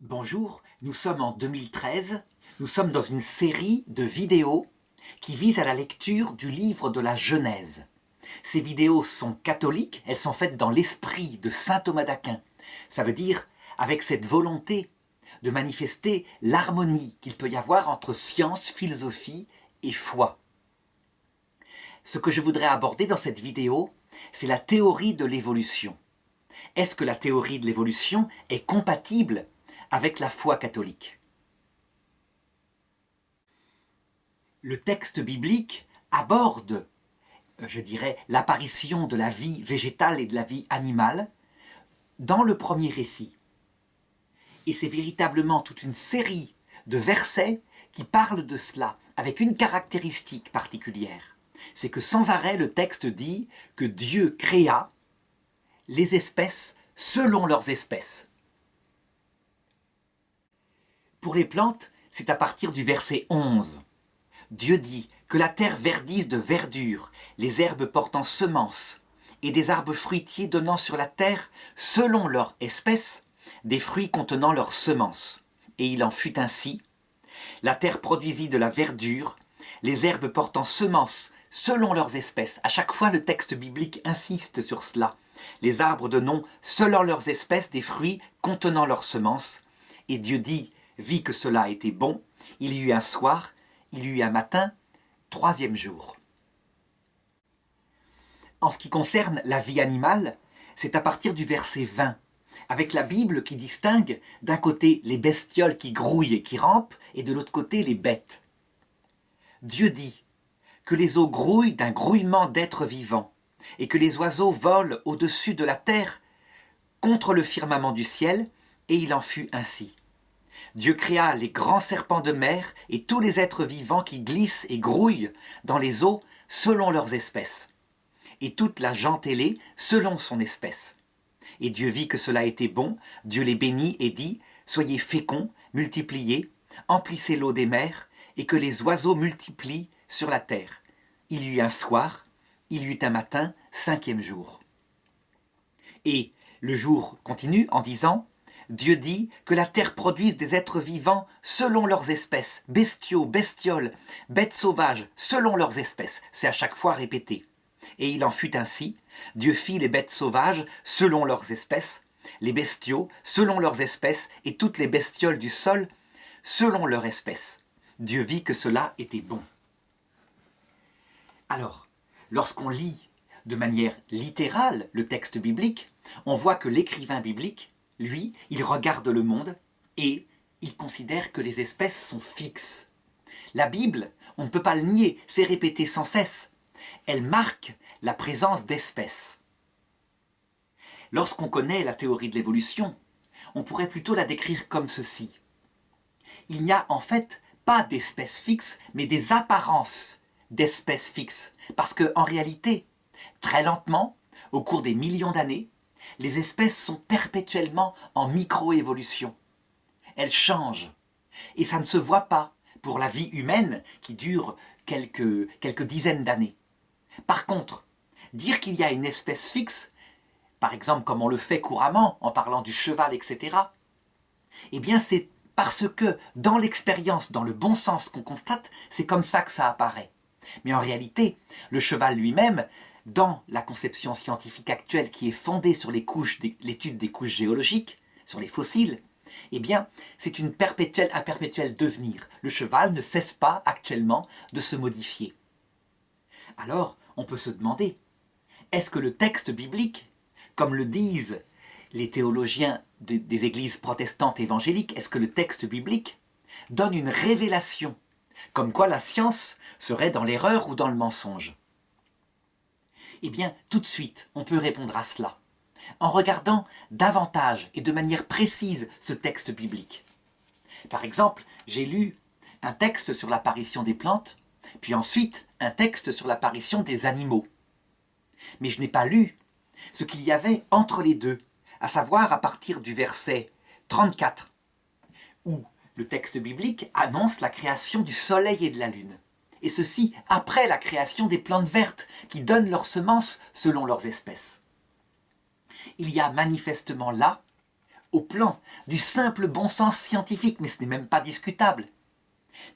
Bonjour, nous sommes en 2013, nous sommes dans une série de vidéos qui visent à la lecture du livre de la Genèse. Ces vidéos sont catholiques, elles sont faites dans l'esprit de saint Thomas d'Aquin. Ça veut dire avec cette volonté de manifester l'harmonie qu'il peut y avoir entre science, philosophie et foi. Ce que je voudrais aborder dans cette vidéo, c'est la théorie de l'évolution. Est-ce que la théorie de l'évolution est compatible avec la foi catholique? Le texte biblique aborde, je dirais, l'apparition de la vie végétale et de la vie animale dans le premier récit. Et c'est véritablement toute une série de versets qui parlent de cela, avec une caractéristique particulière. C'est que sans arrêt, le texte dit que Dieu créa les espèces selon leurs espèces. Pour les plantes, c'est à partir du verset 11. Dieu dit que la terre verdisse de verdure, les herbes portant semences, et des arbres fruitiers donnant sur la terre, selon leur espèce, des fruits contenant leurs semences. Et il en fut ainsi. La terre produisit de la verdure, les herbes portant semences, selon leurs espèces. À chaque fois, le texte biblique insiste sur cela. Les arbres donnant, selon leurs espèces, des fruits contenant leurs semences. Et Dieu vit que cela était bon. Il y eut un soir, il y eut un matin, troisième jour. En ce qui concerne la vie animale, c'est à partir du verset 20, avec la Bible qui distingue d'un côté les bestioles qui grouillent et qui rampent, et de l'autre côté les bêtes. Dieu dit que les eaux grouillent d'un grouillement d'êtres vivants, et que les oiseaux volent au-dessus de la terre contre le firmament du ciel, et il en fut ainsi. Dieu créa les grands serpents de mer et tous les êtres vivants qui glissent et grouillent dans les eaux selon leurs espèces, et toute la gent ailée selon son espèce. Et Dieu vit que cela était bon, Dieu les bénit et dit « Soyez féconds, multipliez, emplissez l'eau des mers, et que les oiseaux multiplient sur la terre. » Il y eut un soir, il y eut un matin, cinquième jour. Et le jour continue en disant « Dieu dit que la terre produise des êtres vivants selon leurs espèces, bestiaux, bestioles, bêtes sauvages, selon leurs espèces. » C'est à chaque fois répété. Et il en fut ainsi. Dieu fit les bêtes sauvages selon leurs espèces, les bestiaux selon leurs espèces, et toutes les bestioles du sol selon leur espèce. Dieu vit que cela était bon. Alors, lorsqu'on lit de manière littérale le texte biblique, on voit que l'écrivain biblique, lui, il regarde le monde et il considère que les espèces sont fixes. La Bible, on ne peut pas le nier, c'est répété sans cesse. Elle marque la présence d'espèces. Lorsqu'on connaît la théorie de l'évolution, on pourrait plutôt la décrire comme ceci. Il n'y a en fait pas d'espèces fixes, mais des apparences d'espèces fixes. Parce qu'en réalité, très lentement, au cours des millions d'années, les espèces sont perpétuellement en micro-évolution. Elles changent. Et ça ne se voit pas pour la vie humaine qui dure quelques dizaines d'années. Par contre, dire qu'il y a une espèce fixe, par exemple comme on le fait couramment en parlant du cheval, etc., eh bien c'est parce que dans l'expérience, dans le bon sens qu'on constate, c'est comme ça que ça apparaît. Mais en réalité, le cheval lui-même, dans la conception scientifique actuelle qui est fondée sur l'étude des couches géologiques, sur les fossiles, eh bien, c'est un perpétuel devenir. Le cheval ne cesse pas actuellement de se modifier. Alors, on peut se demander, est-ce que le texte biblique, comme le disent les théologiens des églises protestantes évangéliques, est-ce que le texte biblique donne une révélation, comme quoi la science serait dans l'erreur ou dans le mensonge? Eh bien, tout de suite, on peut répondre à cela, en regardant davantage et de manière précise ce texte biblique. Par exemple, j'ai lu un texte sur l'apparition des plantes, puis ensuite un texte sur l'apparition des animaux. Mais je n'ai pas lu ce qu'il y avait entre les deux, à savoir à partir du verset 34, où le texte biblique annonce la création du soleil et de la lune. Et ceci après la création des plantes vertes qui donnent leurs semences selon leurs espèces. Il y a manifestement là, au plan du simple bon sens scientifique, mais ce n'est même pas discutable.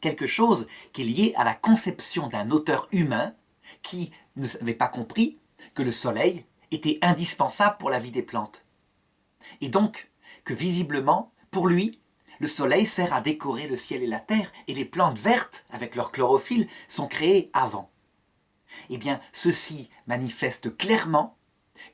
Quelque chose qui est lié à la conception d'un auteur humain qui n'avait pas compris que le soleil était indispensable pour la vie des plantes. Et donc, que visiblement, pour lui, le soleil sert à décorer le ciel et la terre, et les plantes vertes, avec leur chlorophylle, sont créées avant. Eh bien, ceci manifeste clairement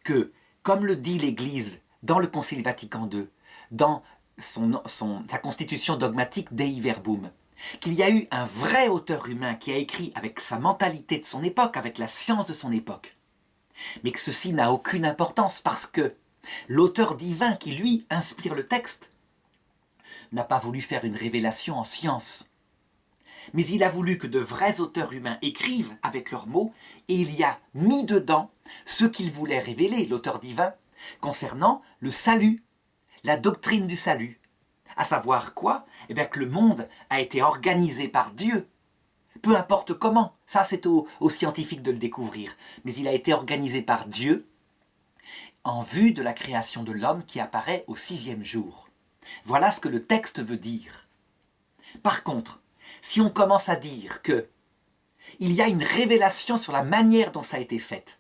que, comme le dit l'Église dans le Concile Vatican II, dans sa constitution dogmatique Dei Verbum, qu'il y a eu un vrai auteur humain qui a écrit avec sa mentalité de son époque, avec la science de son époque, mais que ceci n'a aucune importance parce que l'auteur divin qui, lui, inspire le texte n'a pas voulu faire une révélation en science. Mais il a voulu que de vrais auteurs humains écrivent avec leurs mots et il y a mis dedans ce qu'il voulait révéler, l'auteur divin, concernant le salut, la doctrine du salut. À savoir quoi? Eh bien que le monde a été organisé par Dieu. Peu importe comment, ça c'est aux scientifiques de le découvrir. Mais il a été organisé par Dieu en vue de la création de l'homme qui apparaît au 6e jour. Voilà ce que le texte veut dire. Par contre, si on commence à dire que il y a une révélation sur la manière dont ça a été fait,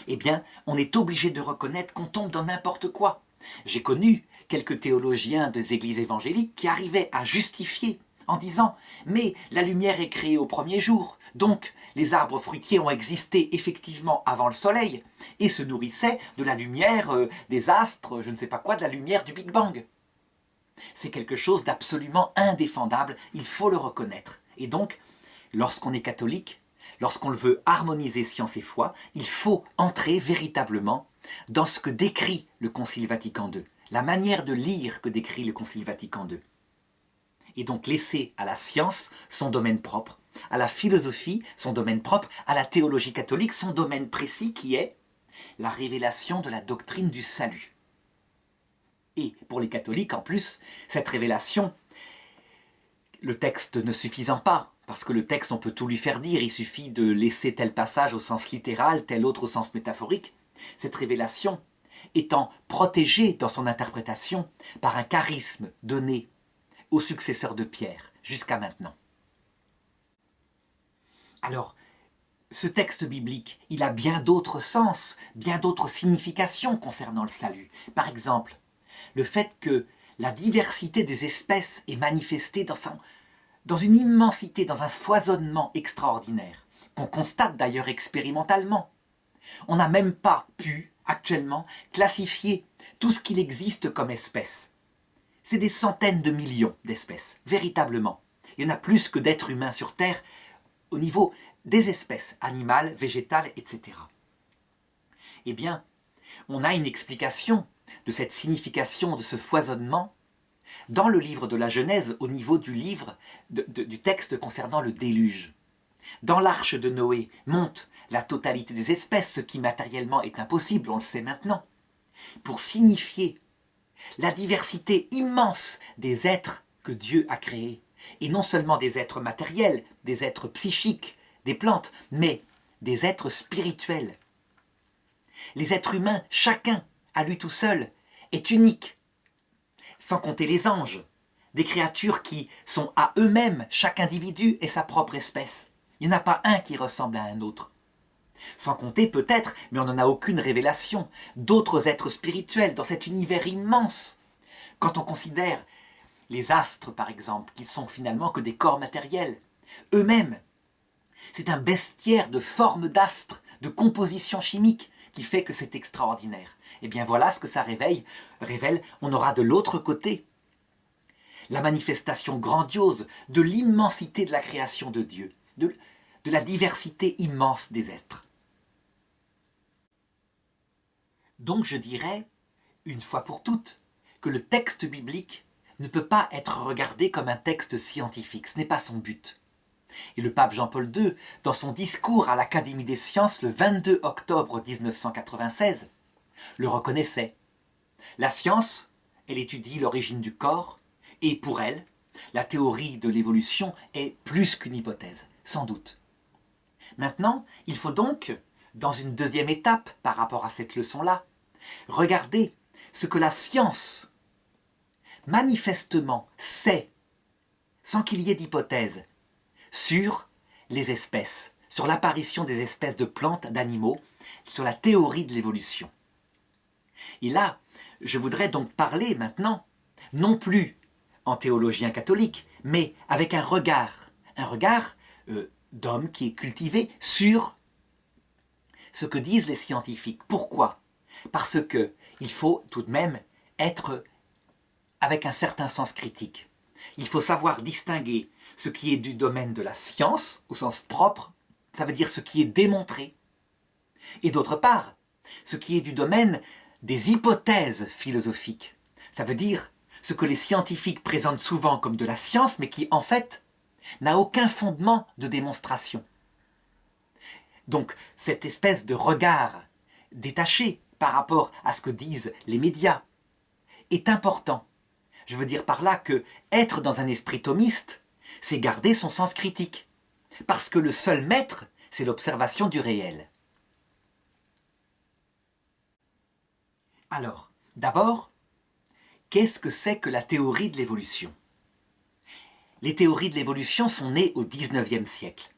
eh bien, on est obligé de reconnaître qu'on tombe dans n'importe quoi. J'ai connu quelques théologiens des églises évangéliques qui arrivaient à justifier en disant « Mais la lumière est créée au premier jour, donc les arbres fruitiers ont existé effectivement avant le soleil et se nourrissaient de la lumière des astres, je ne sais pas quoi, de la lumière du Big Bang. » C'est quelque chose d'absolument indéfendable, il faut le reconnaître. Et donc, lorsqu'on est catholique, lorsqu'on veut harmoniser science et foi, il faut entrer véritablement dans ce que décrit le Concile Vatican II, la manière de lire que décrit le Concile Vatican II. Et donc laisser à la science son domaine propre, à la philosophie son domaine propre, à la théologie catholique son domaine précis qui est la révélation de la doctrine du salut. Et pour les catholiques, en plus, cette révélation, le texte ne suffisant pas, parce que le texte, on peut tout lui faire dire, il suffit de laisser tel passage au sens littéral, tel autre au sens métaphorique, cette révélation étant protégée dans son interprétation par un charisme donné aux successeurs de Pierre, jusqu'à maintenant. Alors, ce texte biblique, il a bien d'autres sens, bien d'autres significations concernant le salut. Par exemple, le fait que la diversité des espèces est manifestée dans une immensité, dans un foisonnement extraordinaire, qu'on constate d'ailleurs expérimentalement. On n'a même pas pu, actuellement, classifier tout ce qu'il existe comme espèces. C'est des centaines de millions d'espèces, véritablement. Il y en a plus que d'êtres humains sur Terre, au niveau des espèces animales, végétales, etc. Eh bien, on a une explication de cette signification, de ce foisonnement, dans le livre de la Genèse, au niveau du livre, du texte concernant le déluge. Dans l'arche de Noé monte la totalité des espèces, ce qui matériellement est impossible, on le sait maintenant, pour signifier la diversité immense des êtres que Dieu a créés, et non seulement des êtres matériels, des êtres psychiques, des plantes, mais des êtres spirituels. Les êtres humains, chacun, à lui tout seul, est unique, sans compter les anges, des créatures qui sont à eux-mêmes, chaque individu est sa propre espèce. Il n'y en a pas un qui ressemble à un autre. Sans compter peut-être, mais on n'en a aucune révélation, d'autres êtres spirituels dans cet univers immense. Quand on considère les astres, par exemple, qui sont finalement que des corps matériels, eux-mêmes, c'est un bestiaire de formes d'astres, de composition chimique, qui fait que c'est extraordinaire. Et bien voilà ce que ça révèle. On aura de l'autre côté la manifestation grandiose de l'immensité de la création de Dieu, de la diversité immense des êtres. Donc je dirais, une fois pour toutes, que le texte biblique ne peut pas être regardé comme un texte scientifique, ce n'est pas son but. Et le pape Jean-Paul II, dans son discours à l'Académie des sciences le 22 octobre 1996, le reconnaissait. La science, elle étudie l'origine du corps, et pour elle, la théorie de l'évolution est plus qu'une hypothèse, sans doute. Maintenant, il faut donc, dans une deuxième étape par rapport à cette leçon-là, regarder ce que la science manifestement sait, sans qu'il y ait d'hypothèse, sur les espèces, sur l'apparition des espèces de plantes, d'animaux, sur la théorie de l'évolution. Et là, je voudrais donc parler maintenant, non plus en théologien catholique, mais avec un regard d'homme qui est cultivé sur ce que disent les scientifiques. Pourquoi ? Parce qu'il faut tout de même être avec un certain sens critique. Il faut savoir distinguer ce qui est du domaine de la science, au sens propre, ça veut dire ce qui est démontré, et d'autre part, ce qui est du domaine des hypothèses philosophiques. Ça veut dire ce que les scientifiques présentent souvent comme de la science, mais qui en fait n'a aucun fondement de démonstration. Donc cette espèce de regard détaché par rapport à ce que disent les médias est important. Je veux dire par là que être dans un esprit thomiste, c'est garder son sens critique. Parce que le seul maître, c'est l'observation du réel. Alors, d'abord, qu'est-ce que c'est que la théorie de l'évolution ? Les théories de l'évolution sont nées au XIXe siècle.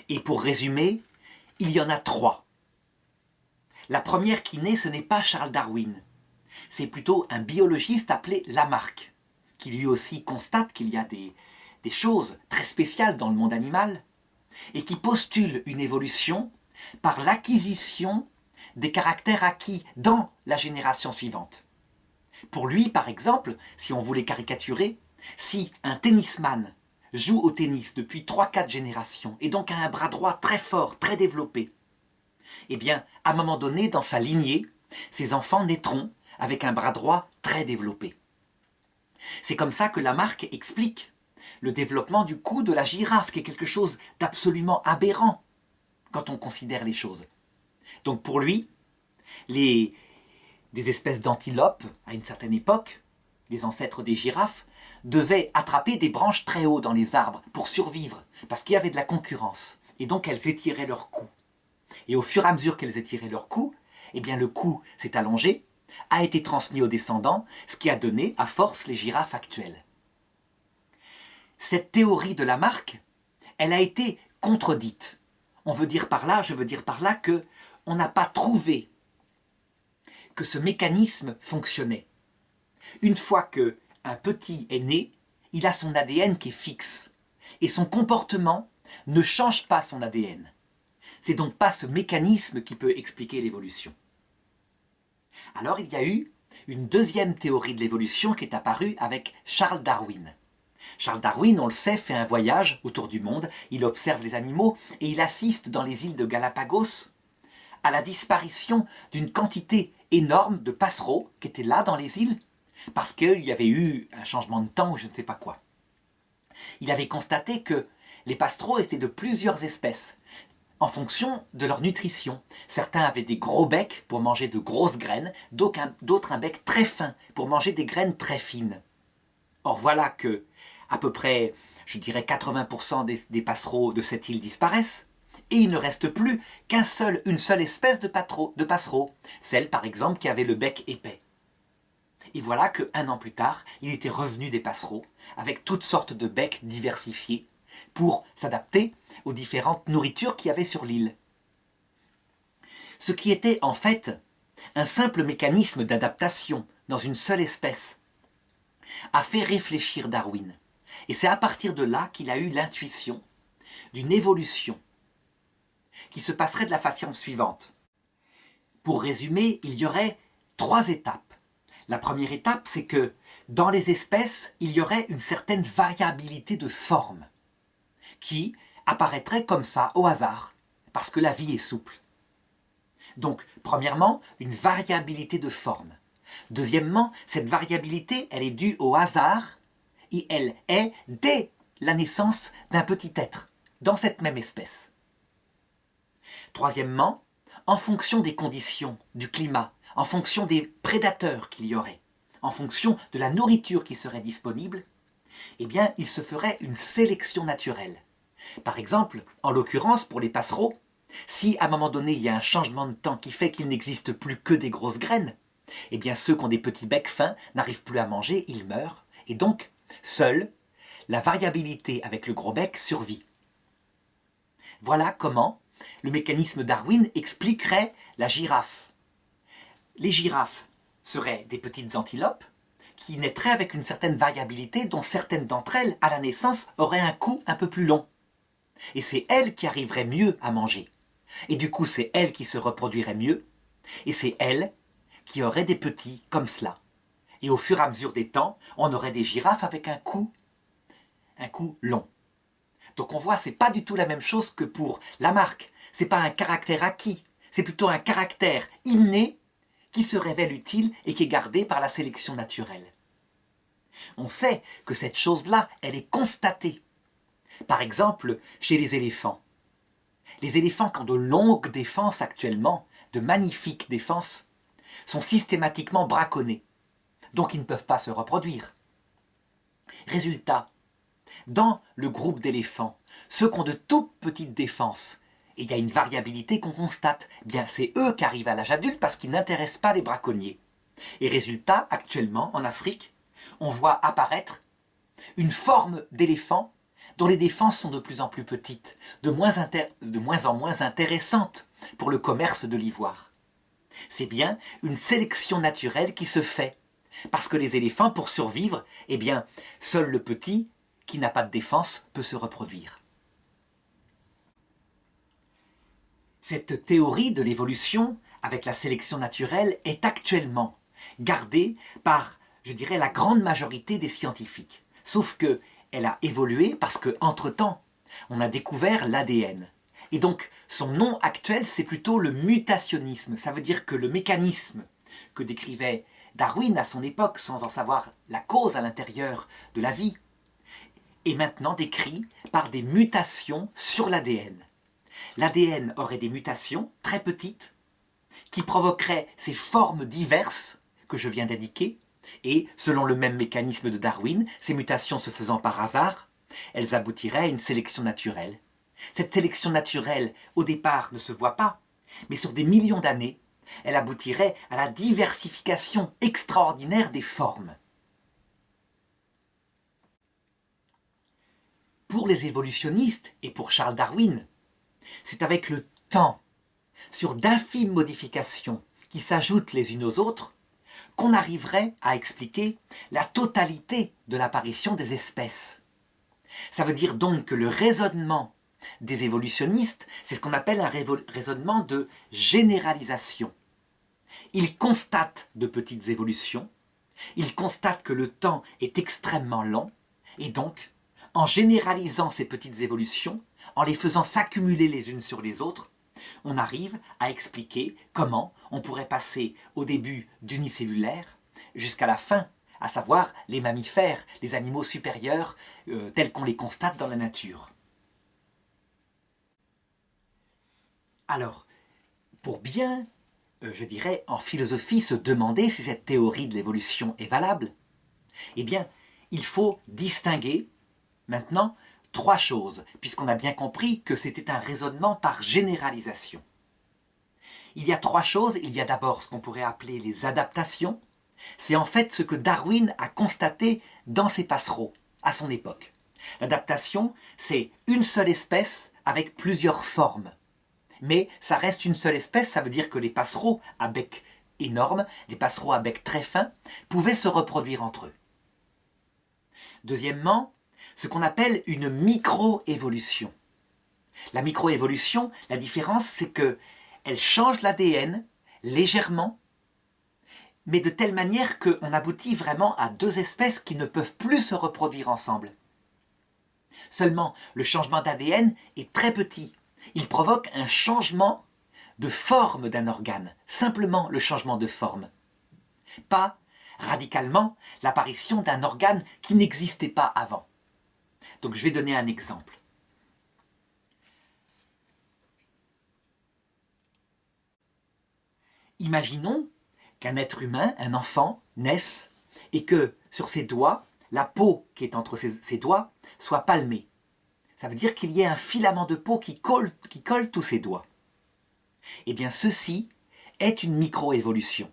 Et pour résumer, il y en a 3. La première qui naît, ce n'est pas Charles Darwin. C'est plutôt un biologiste appelé Lamarck, qui lui aussi constate qu'il y a des choses très spéciales dans le monde animal, et qui postule une évolution par l'acquisition des caractères acquis dans la génération suivante. Pour lui, par exemple, si on voulait caricaturer, si un tennisman joue au tennis depuis 3-4 générations et donc a un bras droit très fort, très développé, eh bien, à un moment donné, dans sa lignée, ses enfants naîtront avec un bras droit très développé. C'est comme ça que Lamarck explique le développement du cou de la girafe, qui est quelque chose d'absolument aberrant quand on considère les choses. Donc pour lui, des espèces d'antilopes, à une certaine époque, les ancêtres des girafes, devaient attraper des branches très haut dans les arbres pour survivre, parce qu'il y avait de la concurrence. Et donc elles étiraient leur cou. Et au fur et à mesure qu'elles étiraient leur cou, eh bien le cou s'est allongé, a été transmis aux descendants, ce qui a donné à force les girafes actuelles. Cette théorie de Lamarck, elle a été contredite. Je veux dire par là que on n'a pas trouvé que ce mécanisme fonctionnait. Une fois qu'un petit est né, il a son ADN qui est fixe. Et son comportement ne change pas son ADN. C'est donc pas ce mécanisme qui peut expliquer l'évolution. Alors il y a eu une deuxième théorie de l'évolution qui est apparue avec Charles Darwin. Charles Darwin, on le sait, fait un voyage autour du monde, il observe les animaux et il assiste dans les îles de Galapagos à la disparition d'une quantité énorme de passereaux qui étaient là dans les îles parce qu'il y avait eu un changement de temps ou je ne sais pas quoi. Il avait constaté que les passereaux étaient de plusieurs espèces en fonction de leur nutrition. Certains avaient des gros becs pour manger de grosses graines, d'autres un bec très fin pour manger des graines très fines. Or voilà que à peu près, je dirais 80% des passereaux de cette île disparaissent, et il ne reste plus une seule espèce de passereau, celle par exemple qui avait le bec épais. Et voilà qu'un an plus tard, il était revenu des passereaux, avec toutes sortes de becs diversifiés, pour s'adapter aux différentes nourritures qu'il y avait sur l'île. Ce qui était en fait un simple mécanisme d'adaptation dans une seule espèce, a fait réfléchir Darwin. Et c'est à partir de là qu'il a eu l'intuition d'une évolution qui se passerait de la façon suivante. Pour résumer, il y aurait 3 étapes. La première étape, c'est que dans les espèces, il y aurait une certaine variabilité de forme qui apparaîtrait comme ça, au hasard, parce que la vie est souple. Donc, premièrement, une variabilité de forme. Deuxièmement, cette variabilité, elle est due au hasard et elle est dès la naissance d'un petit être, dans cette même espèce. Troisièmement, en fonction des conditions, du climat, en fonction des prédateurs qu'il y aurait, en fonction de la nourriture qui serait disponible, eh bien, il se ferait une sélection naturelle. Par exemple, en l'occurrence pour les passereaux, si à un moment donné il y a un changement de temps qui fait qu'il n'existe plus que des grosses graines, Eh bien, ceux qui ont des petits becs fins n'arrivent plus à manger, ils meurent, et donc, seule la variabilité avec le gros bec survit. Voilà comment le mécanisme Darwin expliquerait la girafe. Les girafes seraient des petites antilopes qui naîtraient avec une certaine variabilité dont certaines d'entre elles, à la naissance, auraient un cou un peu plus long. Et c'est elles qui arriveraient mieux à manger. Et du coup, c'est elles qui se reproduiraient mieux, et c'est elles qui auraient des petits comme cela. Et au fur et à mesure des temps, on aurait des girafes avec un cou long. Donc on voit, c'est pas du tout la même chose que pour Lamarck. C'est pas un caractère acquis, c'est plutôt un caractère inné qui se révèle utile et qui est gardé par la sélection naturelle. On sait que cette chose-là, elle est constatée. Par exemple, chez les éléphants. Les éléphants qui ont de longues défenses actuellement, de magnifiques défenses, sont systématiquement braconnés. Donc ils ne peuvent pas se reproduire. Résultat, dans le groupe d'éléphants, ceux qui ont de toutes petites défenses, et il y a une variabilité qu'on constate, bien c'est eux qui arrivent à l'âge adulte parce qu'ils n'intéressent pas les braconniers. Et résultat, actuellement, en Afrique, on voit apparaître une forme d'éléphant dont les défenses sont de plus en plus petites, de moins en moins intéressantes pour le commerce de l'ivoire. C'est bien une sélection naturelle qui se fait, parce que les éléphants, pour survivre, eh bien, seul le petit, qui n'a pas de défense, peut se reproduire. Cette théorie de l'évolution avec la sélection naturelle est actuellement gardée par, je dirais, la grande majorité des scientifiques. Sauf qu'elle a évolué parce qu'entre-temps, on a découvert l'ADN. Et donc, son nom actuel, c'est plutôt le mutationnisme. Ça veut dire que le mécanisme que décrivait Darwin à son époque, sans en savoir la cause à l'intérieur de la vie, est maintenant décrit par des mutations sur l'ADN. L'ADN aurait des mutations très petites qui provoqueraient ces formes diverses que je viens d'indiquer, et selon le même mécanisme de Darwin, ces mutations se faisant par hasard, elles aboutiraient à une sélection naturelle. Cette sélection naturelle, au départ, ne se voit pas, mais sur des millions d'années, elle aboutirait à la diversification extraordinaire des formes. Pour les évolutionnistes et pour Charles Darwin, c'est avec le temps, sur d'infimes modifications qui s'ajoutent les unes aux autres, qu'on arriverait à expliquer la totalité de l'apparition des espèces. Ça veut dire donc que le raisonnement des évolutionnistes, c'est ce qu'on appelle un raisonnement de généralisation. Ils constatent de petites évolutions, ils constatent que le temps est extrêmement long, et donc, en généralisant ces petites évolutions, en les faisant s'accumuler les unes sur les autres, on arrive à expliquer comment on pourrait passer au début d'unicellulaire jusqu'à la fin, à savoir les mammifères, les animaux supérieurs tels qu'on les constate dans la nature. Alors, pour bien, je dirais, en philosophie, se demander si cette théorie de l'évolution est valable, eh bien, il faut distinguer maintenant trois choses, puisqu'on a bien compris que c'était un raisonnement par généralisation. Il y a trois choses. Il y a d'abord ce qu'on pourrait appeler les adaptations. C'est en fait ce que Darwin a constaté dans ses passereaux à son époque. L'adaptation, c'est une seule espèce avec plusieurs formes. Mais ça reste une seule espèce, ça veut dire que les passereaux à bec énorme, les passereaux à bec très fin, pouvaient se reproduire entre eux. Deuxièmement, ce qu'on appelle une microévolution. La microévolution, la différence, c'est qu'elle change l'ADN légèrement, mais de telle manière qu'on aboutit vraiment à deux espèces qui ne peuvent plus se reproduire ensemble. Seulement, le changement d'ADN est très petit. Il provoque un changement de forme d'un organe, simplement le changement de forme. Pas, radicalement, l'apparition d'un organe qui n'existait pas avant. Donc je vais donner un exemple. Imaginons qu'un être humain, un enfant, naisse et que sur ses doigts, la peau qui est entre ses doigts soit palmée. Ça veut dire qu'il y ait un filament de peau qui colle tous ses doigts. Eh bien, ceci est une microévolution.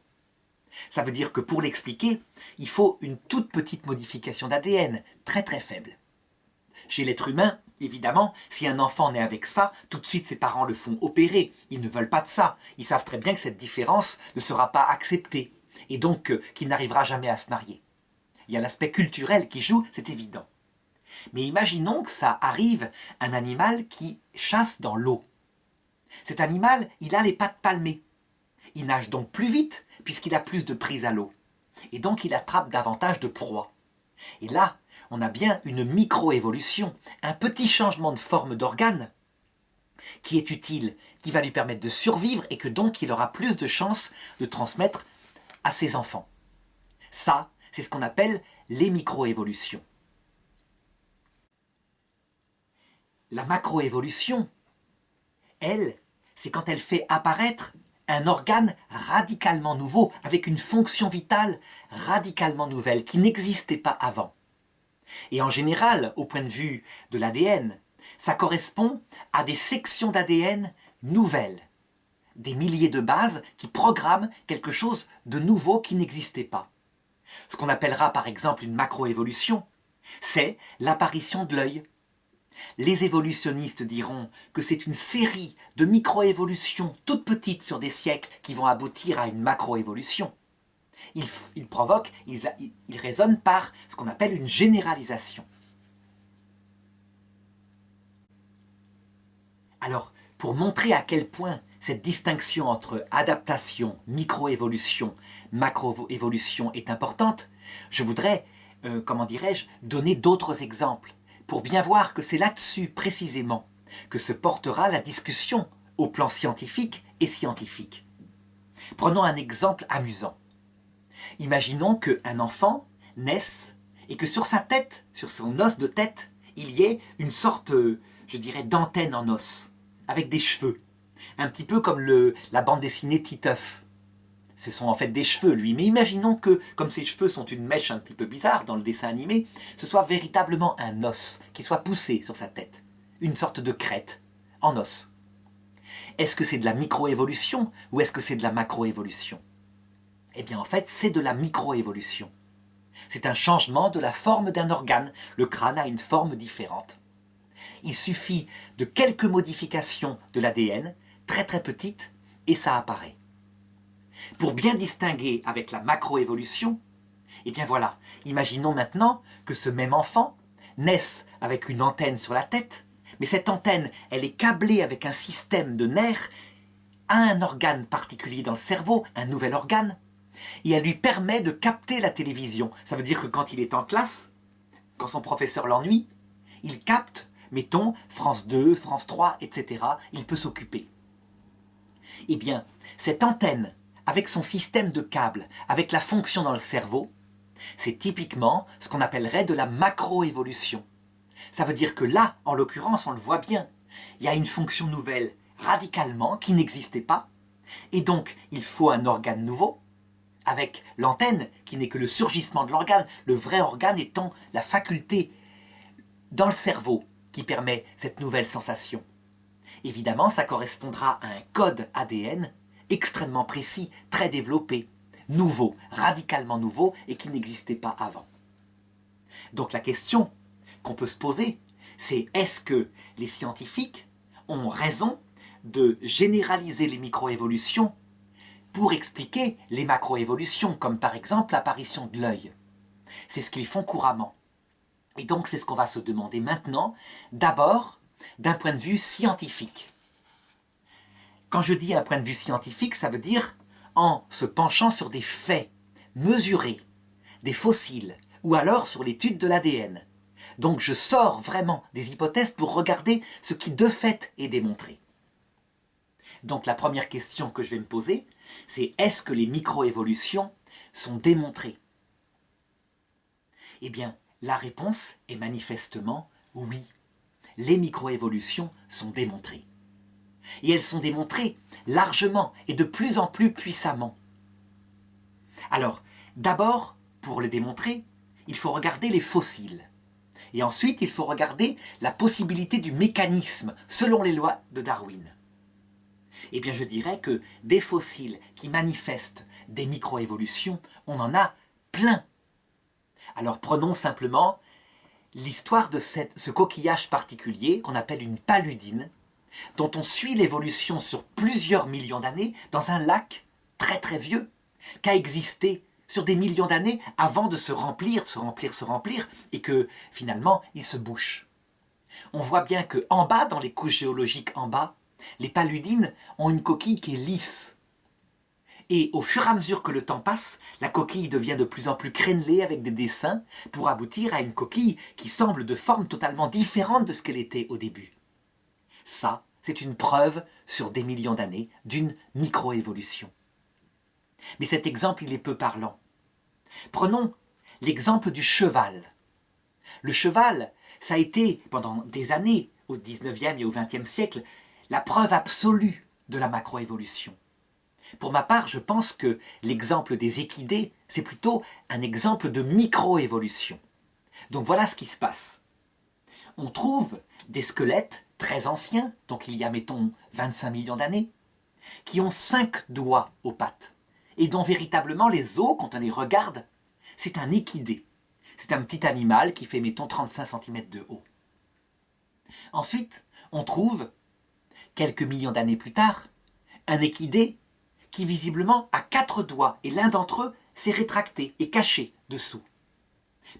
Ça veut dire que pour l'expliquer, il faut une toute petite modification d'ADN, très très faible. Chez l'être humain, évidemment, si un enfant naît avec ça, tout de suite ses parents le font opérer. Ils ne veulent pas de ça. Ils savent très bien que cette différence ne sera pas acceptée et donc qu'il n'arrivera jamais à se marier. Il y a l'aspect culturel qui joue, c'est évident. Mais imaginons que ça arrive à un animal qui chasse dans l'eau. Cet animal, il a les pattes palmées. Il nage donc plus vite puisqu'il a plus de prise à l'eau. Et donc il attrape davantage de proies. Et là, on a bien une micro-évolution, un petit changement de forme d'organe qui est utile, qui va lui permettre de survivre et que donc il aura plus de chances de transmettre à ses enfants. Ça, c'est ce qu'on appelle les micro-évolutions. La macroévolution, elle, c'est quand elle fait apparaître un organe radicalement nouveau, avec une fonction vitale radicalement nouvelle, qui n'existait pas avant. Et en général, au point de vue de l'ADN, ça correspond à des sections d'ADN nouvelles, des milliers de bases qui programment quelque chose de nouveau qui n'existait pas. Ce qu'on appellera par exemple une macroévolution, c'est l'apparition de l'œil. Les évolutionnistes diront que c'est une série de micro-évolutions toutes petites sur des siècles qui vont aboutir à une macroévolution. Ils provoquent, ils raisonnent par ce qu'on appelle une généralisation. Alors, pour montrer à quel point cette distinction entre adaptation, microévolution, macroévolution est importante, je voudrais, donner d'autres exemples pour bien voir que c'est là-dessus, précisément, que se portera la discussion au plan scientifique et scientifique. Prenons un exemple amusant. Imaginons qu'un enfant naisse et que sur sa tête, sur son os de tête, il y ait une sorte, d'antenne en os, avec des cheveux. Un petit peu comme la bande dessinée Titeuf. Ce sont en fait des cheveux, lui. Mais imaginons que, comme ces cheveux sont une mèche un petit peu bizarre dans le dessin animé, ce soit véritablement un os qui soit poussé sur sa tête. Une sorte de crête en os. Est-ce que c'est de la microévolution ou est-ce que c'est de la macroévolution? Eh bien en fait, c'est de la microévolution. C'est un changement de la forme d'un organe. Le crâne a une forme différente. Il suffit de quelques modifications de l'ADN, très très petites, et ça apparaît. Pour bien distinguer avec la macroévolution, eh bien voilà, imaginons maintenant que ce même enfant naisse avec une antenne sur la tête, mais cette antenne, elle est câblée avec un système de nerfs à un organe particulier dans le cerveau, un nouvel organe, et elle lui permet de capter la télévision. Ça veut dire que quand il est en classe, quand son professeur l'ennuie, il capte, mettons, France 2, France 3, etc. Il peut s'occuper. Eh bien, cette antenne, avec son système de câbles, avec la fonction dans le cerveau, c'est typiquement ce qu'on appellerait de la macroévolution. Ça veut dire que là, en l'occurrence, on le voit bien, il y a une fonction nouvelle radicalement qui n'existait pas, et donc il faut un organe nouveau, avec l'antenne qui n'est que le surgissement de l'organe, le vrai organe étant la faculté dans le cerveau qui permet cette nouvelle sensation. Évidemment, ça correspondra à un code ADN extrêmement précis, très développé, nouveau, radicalement nouveau et qui n'existait pas avant. Donc la question qu'on peut se poser, c'est est-ce que les scientifiques ont raison de généraliser les microévolutions pour expliquer les macroévolutions, comme par exemple l'apparition de l'œil? C'est ce qu'ils font couramment. Et donc c'est ce qu'on va se demander maintenant, d'abord d'un point de vue scientifique. Quand je dis un point de vue scientifique, ça veut dire en se penchant sur des faits mesurés, des fossiles, ou alors sur l'étude de l'ADN. Donc je sors vraiment des hypothèses pour regarder ce qui de fait est démontré. Donc la première question que je vais me poser, c'est est-ce que les microévolutions sont démontrées? Eh bien, la réponse est manifestement oui. Les microévolutions sont démontrées. Et elles sont démontrées largement et de plus en plus puissamment. Alors, d'abord, pour le démontrer, il faut regarder les fossiles. Et ensuite, il faut regarder la possibilité du mécanisme selon les lois de Darwin. Eh bien je dirais que des fossiles qui manifestent des microévolutions, on en a plein. Alors prenons simplement l'histoire de ce coquillage particulier qu'on appelle une paludine, dont on suit l'évolution sur plusieurs millions d'années dans un lac très très vieux, qui a existé sur des millions d'années avant de se remplir, et que finalement il se bouche. On voit bien qu'en bas, dans les couches géologiques en bas, les paludines ont une coquille qui est lisse. Et au fur et à mesure que le temps passe, la coquille devient de plus en plus crénelée avec des dessins pour aboutir à une coquille qui semble de forme totalement différente de ce qu'elle était au début. Ça, c'est une preuve sur des millions d'années d'une microévolution. Mais cet exemple, il est peu parlant. Prenons l'exemple du cheval. Le cheval, ça a été pendant des années, au 19e et au 20e siècle, la preuve absolue de la macroévolution. Pour ma part, je pense que l'exemple des équidés, c'est plutôt un exemple de microévolution. Donc voilà ce qui se passe. On trouve des squelettes très anciens, donc il y a, mettons, 25 millions d'années, qui ont 5 doigts aux pattes, et dont véritablement les os, quand on les regarde, c'est un équidé. C'est un petit animal qui fait, mettons, 35 cm de haut. Ensuite, on trouve, quelques millions d'années plus tard, un équidé qui visiblement a 4 doigts, et l'un d'entre eux s'est rétracté et caché dessous.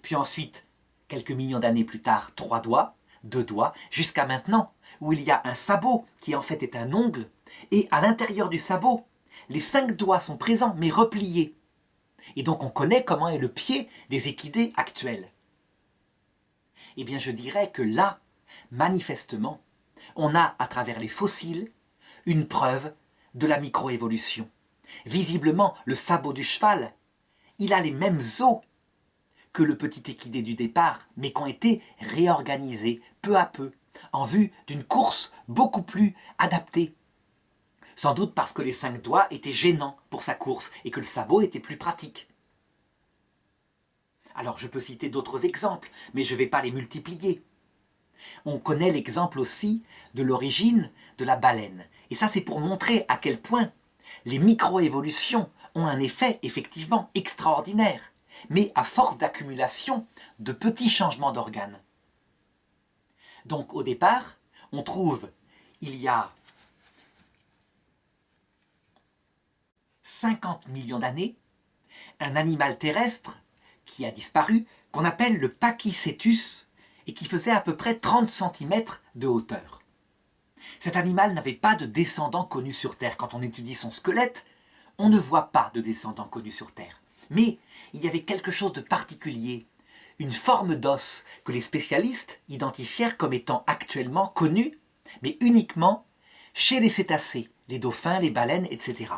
Puis ensuite, quelques millions d'années plus tard, 3 doigts, 2 doigts, jusqu'à maintenant, où il y a un sabot qui en fait est un ongle, et à l'intérieur du sabot, les 5 doigts sont présents, mais repliés. Et donc on connaît comment est le pied des équidés actuels. Eh bien je dirais que là, manifestement, on a, à travers les fossiles, une preuve de la microévolution. Visiblement, le sabot du cheval, il a les mêmes os que le petit équidé du départ, mais qui ont été réorganisés peu à peu, en vue d'une course beaucoup plus adaptée. Sans doute parce que les 5 doigts étaient gênants pour sa course et que le sabot était plus pratique. Alors je peux citer d'autres exemples, mais je ne vais pas les multiplier. On connaît l'exemple aussi de l'origine de la baleine. Et ça, c'est pour montrer à quel point les microévolutions ont un effet effectivement extraordinaire, mais à force d'accumulation de petits changements d'organes. Donc au départ, on trouve, il y a 50 millions d'années, un animal terrestre qui a disparu, qu'on appelle le Pachycétus, et qui faisait à peu près 30 cm de hauteur. Cet animal n'avait pas de descendants connus sur Terre. Quand on étudie son squelette, on ne voit pas de descendants connus sur Terre. Mais il y avait quelque chose de particulier, une forme d'os que les spécialistes identifièrent comme étant actuellement connue, mais uniquement chez les cétacés, les dauphins, les baleines, etc.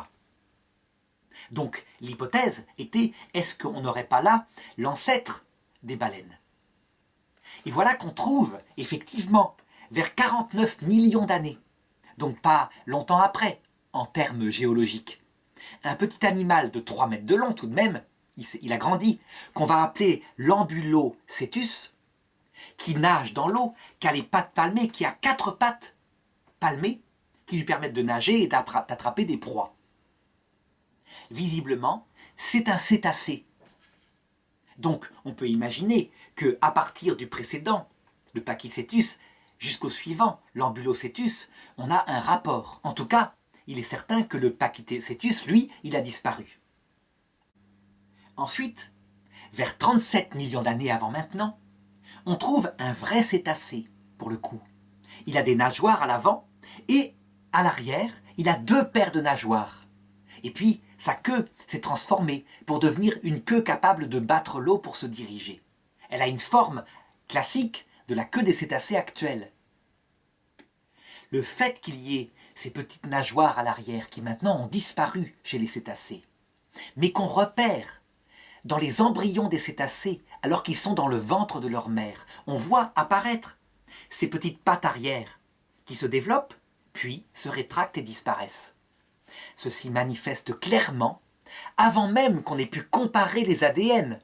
Donc l'hypothèse était, est-ce qu'on n'aurait pas là l'ancêtre des baleines? Et voilà qu'on trouve, effectivement, vers 49 millions d'années, donc pas longtemps après, en termes géologiques, un petit animal de 3 mètres de long tout de même, il a grandi, qu'on va appeler l'ambulocétus, qui nage dans l'eau, qui a les pattes palmées, qui a 4 pattes palmées, qui lui permettent de nager et d'attraper des proies. Visiblement, c'est un cétacé. Donc, on peut imaginer qu'à partir du précédent, le Pachycétus, jusqu'au suivant, l'ambulocétus, on a un rapport. En tout cas, il est certain que le Pachycétus, lui, il a disparu. Ensuite, vers 37 millions d'années avant maintenant, on trouve un vrai cétacé, pour le coup. Il a des nageoires à l'avant et à l'arrière, il a 2 paires de nageoires. Et puis, sa queue s'est transformée pour devenir une queue capable de battre l'eau pour se diriger. Elle a une forme classique de la queue des cétacés actuels. Le fait qu'il y ait ces petites nageoires à l'arrière qui maintenant ont disparu chez les cétacés, mais qu'on repère dans les embryons des cétacés alors qu'ils sont dans le ventre de leur mère, on voit apparaître ces petites pattes arrière qui se développent, puis se rétractent et disparaissent. Ceci manifeste clairement, avant même qu'on ait pu comparer les ADN,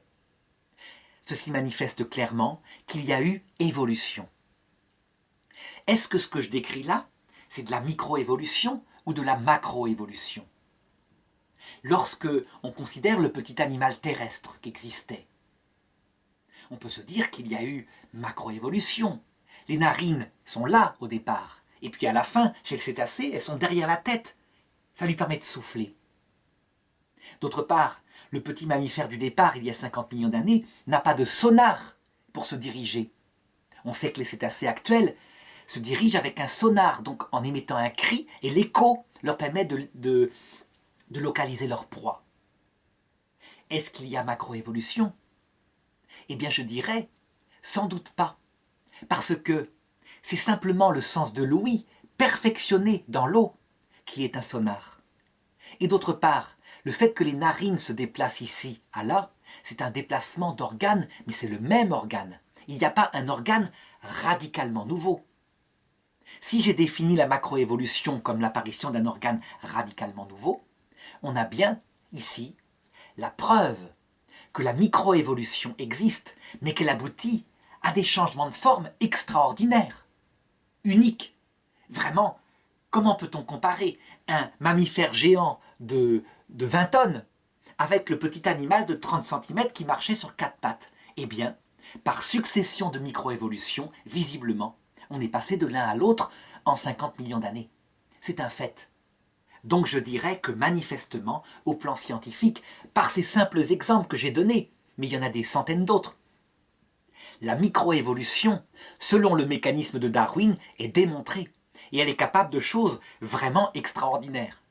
ceci manifeste clairement qu'il y a eu évolution. Est-ce que ce que je décris là, c'est de la microévolution ou de la macroévolution. Lorsque on considère le petit animal terrestre qui existait, on peut se dire qu'il y a eu macroévolution. Les narines sont là au départ, et puis à la fin, chez le cétacé, elles sont derrière la tête. Ça lui permet de souffler. D'autre part, le petit mammifère du départ, il y a 50 millions d'années, n'a pas de sonar pour se diriger. On sait que les cétacés actuels se dirigent avec un sonar, donc en émettant un cri, et l'écho leur permet de localiser leur proie. Est-ce qu'il y a macroévolution? Eh bien je dirais, sans doute pas, parce que c'est simplement le sens de l'ouïe perfectionné dans l'eau qui est un sonar. Et d'autre part, le fait que les narines se déplacent ici à là, c'est un déplacement d'organes, mais c'est le même organe. Il n'y a pas un organe radicalement nouveau. Si j'ai défini la macroévolution comme l'apparition d'un organe radicalement nouveau, on a bien, ici, la preuve que la microévolution existe, mais qu'elle aboutit à des changements de forme extraordinaires, uniques. Vraiment, comment peut-on comparer un mammifère géant de 20 tonnes avec le petit animal de 30 cm qui marchait sur 4 pattes? Eh bien, par succession de microévolutions, visiblement, on est passé de l'un à l'autre en 50 millions d'années. C'est un fait. Donc je dirais que manifestement, au plan scientifique, par ces simples exemples que j'ai donnés, mais il y en a des centaines d'autres, la microévolution, selon le mécanisme de Darwin, est démontrée, et elle est capable de choses vraiment extraordinaires.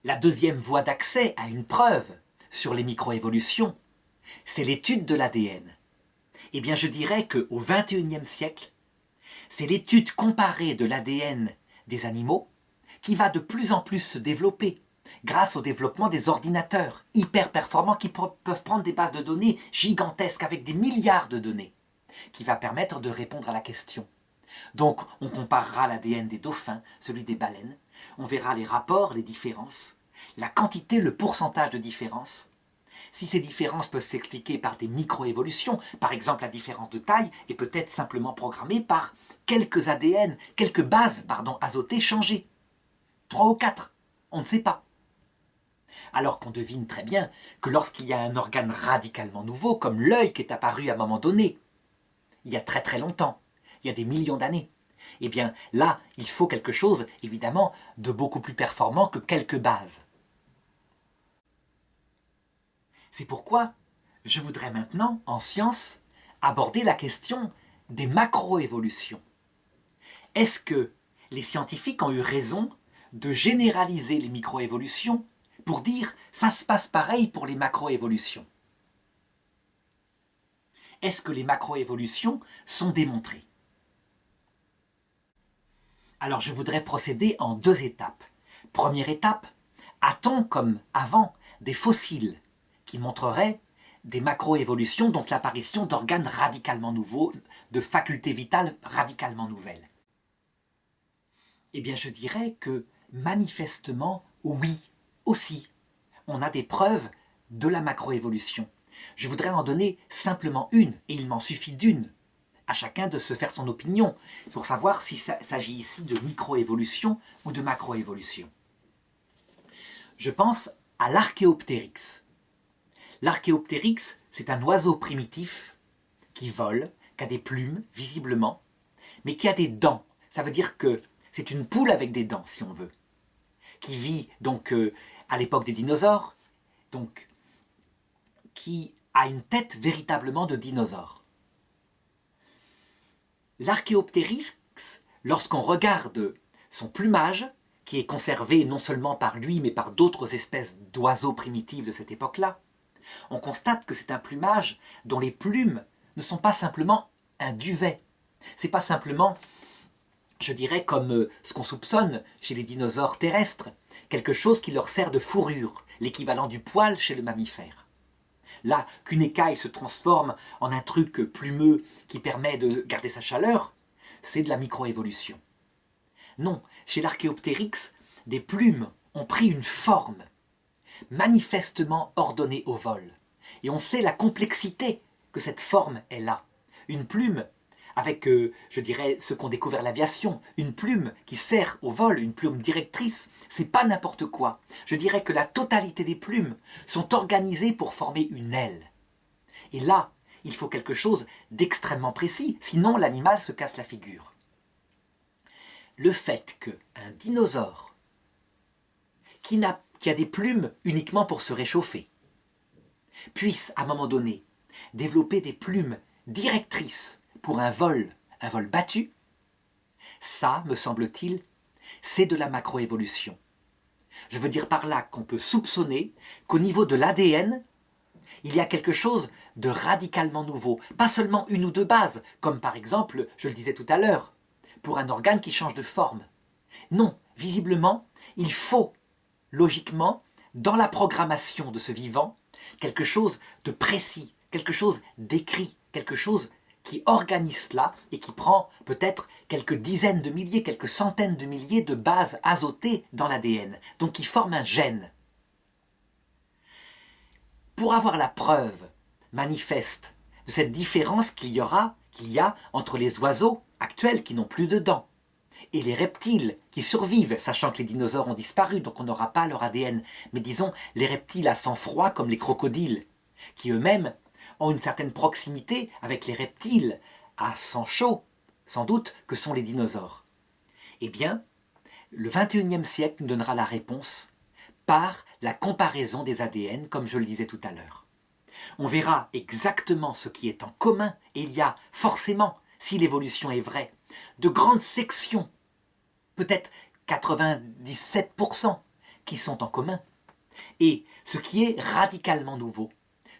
La deuxième voie d'accès à une preuve sur les microévolutions, c'est l'étude de l'ADN. Eh bien je dirais qu'au XXIe siècle, c'est l'étude comparée de l'ADN des animaux qui va de plus en plus se développer grâce au développement des ordinateurs hyper performants qui peuvent prendre des bases de données gigantesques avec des milliards de données, qui va permettre de répondre à la question. Donc on comparera l'ADN des dauphins, celui des baleines, on verra les rapports, les différences, la quantité, le pourcentage de différence. Si ces différences peuvent s'expliquer par des microévolutions, par exemple la différence de taille est peut-être simplement programmée par quelques ADN, quelques bases azotées changées. 3 ou 4, on ne sait pas. Alors qu'on devine très bien que lorsqu'il y a un organe radicalement nouveau, comme l'œil qui est apparu à un moment donné, il y a très très longtemps, il y a des millions d'années, eh bien là, il faut quelque chose, évidemment, de beaucoup plus performant que quelques bases. C'est pourquoi je voudrais maintenant, en science, aborder la question des macroévolutions. Est-ce que les scientifiques ont eu raison de généraliser les microévolutions pour dire « ça se passe pareil pour les macroévolutions » Est-ce que les macroévolutions sont démontrées? Alors je voudrais procéder en 2 étapes. Première étape, a-t-on comme avant des fossiles qui montreraient des macroévolutions, donc l'apparition d'organes radicalement nouveaux, de facultés vitales radicalement nouvelles? Eh bien je dirais que manifestement, oui, aussi, on a des preuves de la macroévolution. Je voudrais en donner simplement une, et il m'en suffit d'une. À chacun de se faire son opinion, pour savoir s'il s'agit ici de microévolution ou de macroévolution. Je pense à l'Archéoptérix. L'Archéoptérix, c'est un oiseau primitif qui vole, qui a des plumes, visiblement, mais qui a des dents. Ça veut dire que c'est une poule avec des dents, si on veut, qui vit donc à l'époque des dinosaures, donc qui a une tête véritablement de dinosaure. L'Archéoptérix, lorsqu'on regarde son plumage, qui est conservé non seulement par lui, mais par d'autres espèces d'oiseaux primitifs de cette époque-là, on constate que c'est un plumage dont les plumes ne sont pas simplement un duvet. C'est pas simplement, je dirais, comme ce qu'on soupçonne chez les dinosaures terrestres, quelque chose qui leur sert de fourrure, l'équivalent du poil chez le mammifère. Là, qu'une écaille se transforme en un truc plumeux qui permet de garder sa chaleur, c'est de la microévolution. Non, chez l'Archéoptérix, des plumes ont pris une forme, manifestement ordonnée au vol. Et on sait la complexité que cette forme est là. Une plume avec, je dirais, ceux qui ont découvert l'aviation, une plume qui sert au vol, une plume directrice, c'est pas n'importe quoi. Je dirais que la totalité des plumes sont organisées pour former une aile. Et là, il faut quelque chose d'extrêmement précis, sinon l'animal se casse la figure. Le fait qu'un dinosaure qui a des plumes uniquement pour se réchauffer puisse, à un moment donné, développer des plumes directrices pour un vol battu, ça, me semble-t-il, c'est de la macroévolution. Je veux dire par là qu'on peut soupçonner qu'au niveau de l'ADN, il y a quelque chose de radicalement nouveau. Pas seulement une ou deux bases, comme par exemple, je le disais tout à l'heure, pour un organe qui change de forme. Non, visiblement, il faut, logiquement, dans la programmation de ce vivant, quelque chose de précis, quelque chose d'écrit, quelque chose qui organise cela et qui prend peut-être quelques dizaines de milliers, quelques centaines de milliers de bases azotées dans l'ADN, donc qui forment un gène. Pour avoir la preuve manifeste de cette différence qu'il y a entre les oiseaux actuels qui n'ont plus de dents et les reptiles qui survivent, sachant que les dinosaures ont disparu, donc on n'aura pas leur ADN, mais disons les reptiles à sang froid comme les crocodiles, qui eux-mêmes ont une certaine proximité avec les reptiles à sang chaud, sans doute, que sont les dinosaures. Eh bien, le XXIe siècle nous donnera la réponse par la comparaison des ADN, comme je le disais tout à l'heure. On verra exactement ce qui est en commun, et il y a forcément, si l'évolution est vraie, de grandes sections, peut-être 97%, qui sont en commun, et ce qui est radicalement nouveau,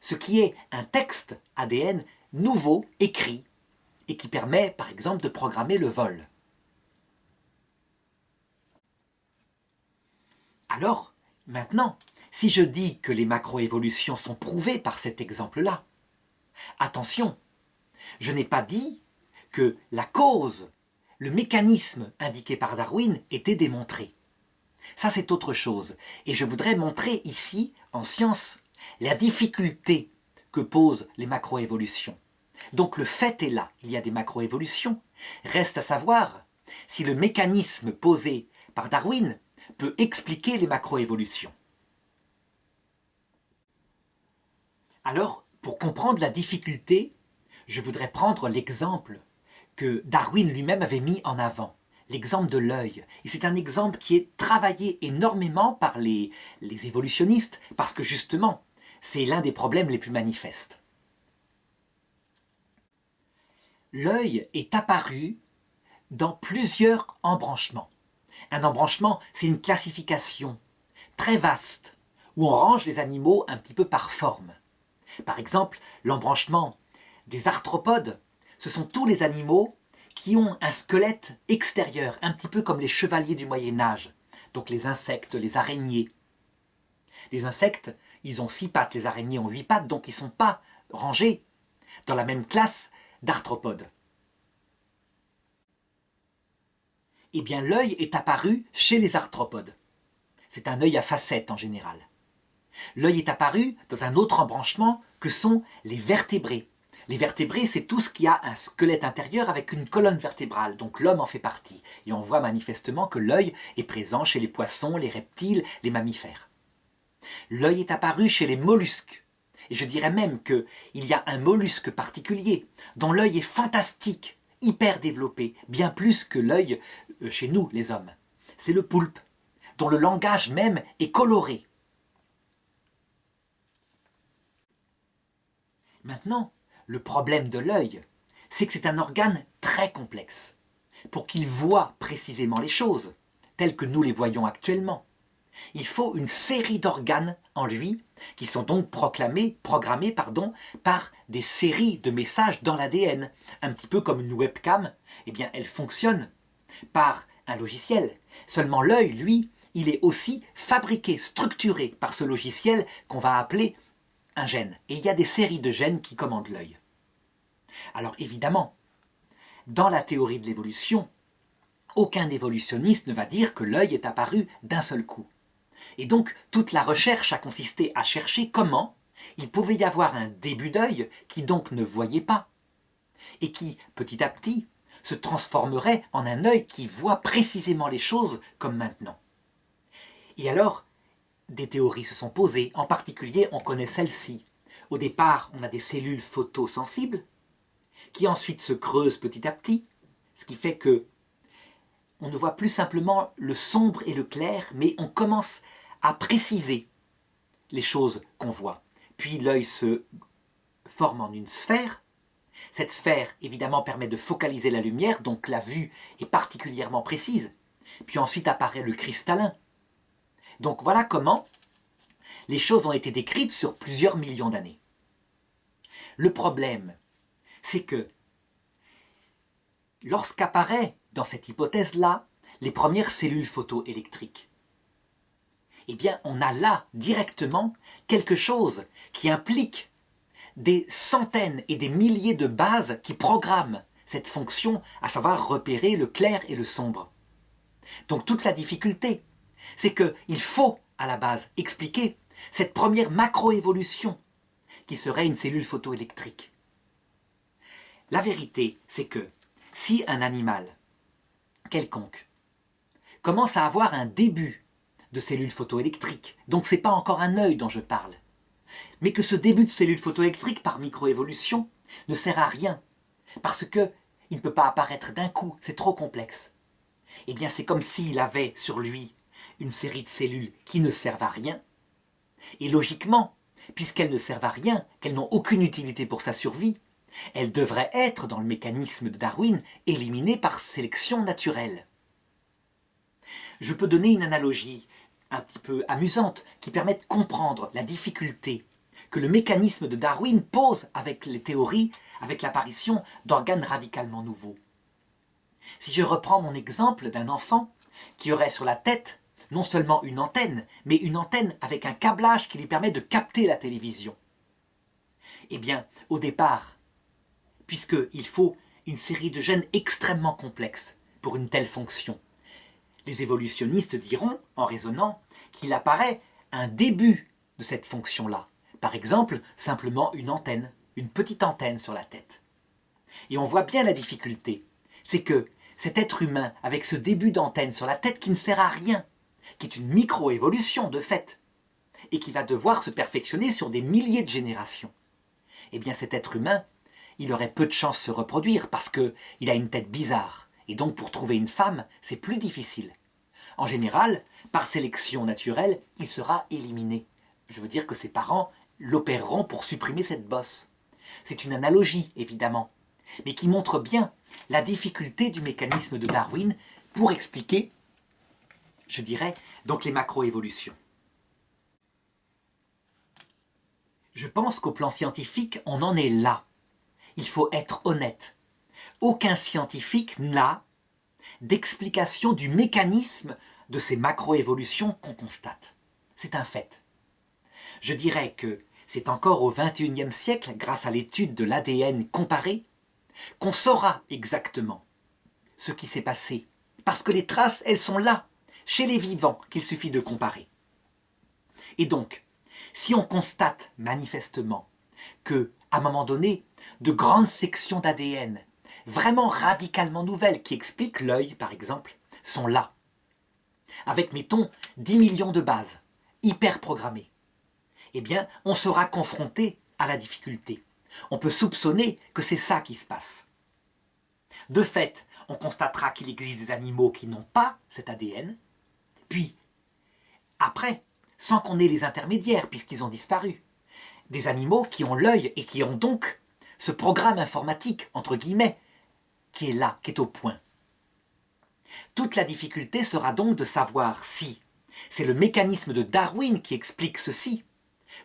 ce qui est un texte ADN nouveau, écrit, et qui permet, par exemple, de programmer le vol. Alors, maintenant, si je dis que les macroévolutions sont prouvées par cet exemple-là, attention, je n'ai pas dit que la cause, le mécanisme indiqué par Darwin était démontré. Ça, c'est autre chose. Et je voudrais montrer ici, en science, la difficulté que posent les macroévolutions. Donc le fait est là, il y a des macroévolutions. Reste à savoir si le mécanisme posé par Darwin peut expliquer les macroévolutions. Alors, pour comprendre la difficulté, je voudrais prendre l'exemple que Darwin lui-même avait mis en avant, l'exemple de l'œil. Et c'est un exemple qui est travaillé énormément par les évolutionnistes, parce que justement, c'est l'un des problèmes les plus manifestes. L'œil est apparu dans plusieurs embranchements. Un embranchement, c'est une classification très vaste, où on range les animaux un petit peu par forme. Par exemple, l'embranchement des arthropodes, ce sont tous les animaux qui ont un squelette extérieur, un petit peu comme les chevaliers du Moyen-Âge, donc les insectes, les araignées. Les insectes, ils ont 6 pattes, les araignées ont 8 pattes, donc ils ne sont pas rangés dans la même classe d'arthropodes. Eh bien, l'œil est apparu chez les arthropodes. C'est un œil à facettes en général. L'œil est apparu dans un autre embranchement que sont les vertébrés. Les vertébrés, c'est tout ce qui a un squelette intérieur avec une colonne vertébrale, donc l'homme en fait partie. Et on voit manifestement que l'œil est présent chez les poissons, les reptiles, les mammifères. L'œil est apparu chez les mollusques. Et je dirais même qu'il y a un mollusque particulier dont l'œil est fantastique, hyper développé, bien plus que l'œil chez nous, les hommes. C'est le poulpe, dont le langage même est coloré. Maintenant, le problème de l'œil, c'est que c'est un organe très complexe. Pour qu'il voie précisément les choses, telles que nous les voyons actuellement, il faut une série d'organes en lui qui sont donc programmés par des séries de messages dans l'ADN. Un petit peu comme une webcam, eh bien, elle fonctionne par un logiciel. Seulement l'œil, lui, il est aussi fabriqué, structuré par ce logiciel qu'on va appeler un gène. Et il y a des séries de gènes qui commandent l'œil. Alors évidemment, dans la théorie de l'évolution, aucun évolutionniste ne va dire que l'œil est apparu d'un seul coup. Et donc, toute la recherche a consisté à chercher comment il pouvait y avoir un début d'œil qui donc ne voyait pas. et qui, petit à petit, se transformerait en un œil qui voit précisément les choses comme maintenant. Et alors, des théories se sont posées, en particulier on connaît celle-ci. Au départ, on a des cellules photosensibles qui ensuite se creusent petit à petit, ce qui fait que on ne voit plus simplement le sombre et le clair, mais on commence à préciser les choses qu'on voit. Puis l'œil se forme en une sphère. Cette sphère, évidemment, permet de focaliser la lumière, donc la vue est particulièrement précise. Puis ensuite apparaît le cristallin. Donc voilà comment les choses ont été décrites sur plusieurs millions d'années. Le problème, c'est que lorsqu'apparaît dans cette hypothèse-là les premières cellules photoélectriques, eh bien on a là directement quelque chose qui implique des centaines et des milliers de bases qui programment cette fonction, à savoir repérer le clair et le sombre. Donc toute la difficulté, c'est qu'il faut à la base expliquer cette première macroévolution qui serait une cellule photoélectrique. La vérité, c'est que si un animal quelconque commence à avoir un début de cellules photoélectriques, donc ce n'est pas encore un œil dont je parle, mais que ce début de cellules photoélectriques par microévolution ne sert à rien, parce qu'il ne peut pas apparaître d'un coup, c'est trop complexe. Eh bien c'est comme s'il avait sur lui une série de cellules qui ne servent à rien, et logiquement, puisqu'elles ne servent à rien, qu'elles n'ont aucune utilité pour sa survie, elles devraient être, dans le mécanisme de Darwin, éliminées par sélection naturelle. Je peux donner une analogie un petit peu amusante qui permet de comprendre la difficulté que le mécanisme de Darwin pose avec les théories, avec l'apparition d'organes radicalement nouveaux. Si je reprends mon exemple d'un enfant qui aurait sur la tête non seulement une antenne, mais une antenne avec un câblage qui lui permet de capter la télévision. Eh bien, au départ, puisqu'il faut une série de gènes extrêmement complexes pour une telle fonction, les évolutionnistes diront, en raisonnant, qu'il apparaît un début de cette fonction-là. Par exemple, simplement une antenne, une petite antenne sur la tête. Et on voit bien la difficulté. C'est que cet être humain, avec ce début d'antenne sur la tête qui ne sert à rien, qui est une micro-évolution de fait, et qui va devoir se perfectionner sur des milliers de générations, eh bien cet être humain, il aurait peu de chances de se reproduire parce qu'il a une tête bizarre. Et donc pour trouver une femme, c'est plus difficile. En général, par sélection naturelle, il sera éliminé. Je veux dire que ses parents l'opéreront pour supprimer cette bosse. C'est une analogie, évidemment, mais qui montre bien la difficulté du mécanisme de Darwin pour expliquer, je dirais, donc les macroévolutions. Je pense qu'au plan scientifique, on en est là. Il faut être honnête. Aucun scientifique n'a d'explication du mécanisme de ces macroévolutions qu'on constate. C'est un fait. Je dirais que c'est encore au XXIe siècle, grâce à l'étude de l'ADN comparé, qu'on saura exactement ce qui s'est passé. Parce que les traces, elles sont là, chez les vivants, qu'il suffit de comparer. Et donc, si on constate manifestement que, à un moment donné, de grandes sections d'ADN, vraiment radicalement nouvelles, qui expliquent l'œil, par exemple, sont là. Avec, mettons, 10 millions de bases, hyper programmées. Eh bien, on sera confronté à la difficulté. On peut soupçonner que c'est ça qui se passe. De fait, on constatera qu'il existe des animaux qui n'ont pas cet ADN, puis, après, sans qu'on ait les intermédiaires, puisqu'ils ont disparu, des animaux qui ont l'œil et qui ont donc ce programme informatique, entre guillemets, qui est là, qui est au point. Toute la difficulté sera donc de savoir si c'est le mécanisme de Darwin qui explique ceci,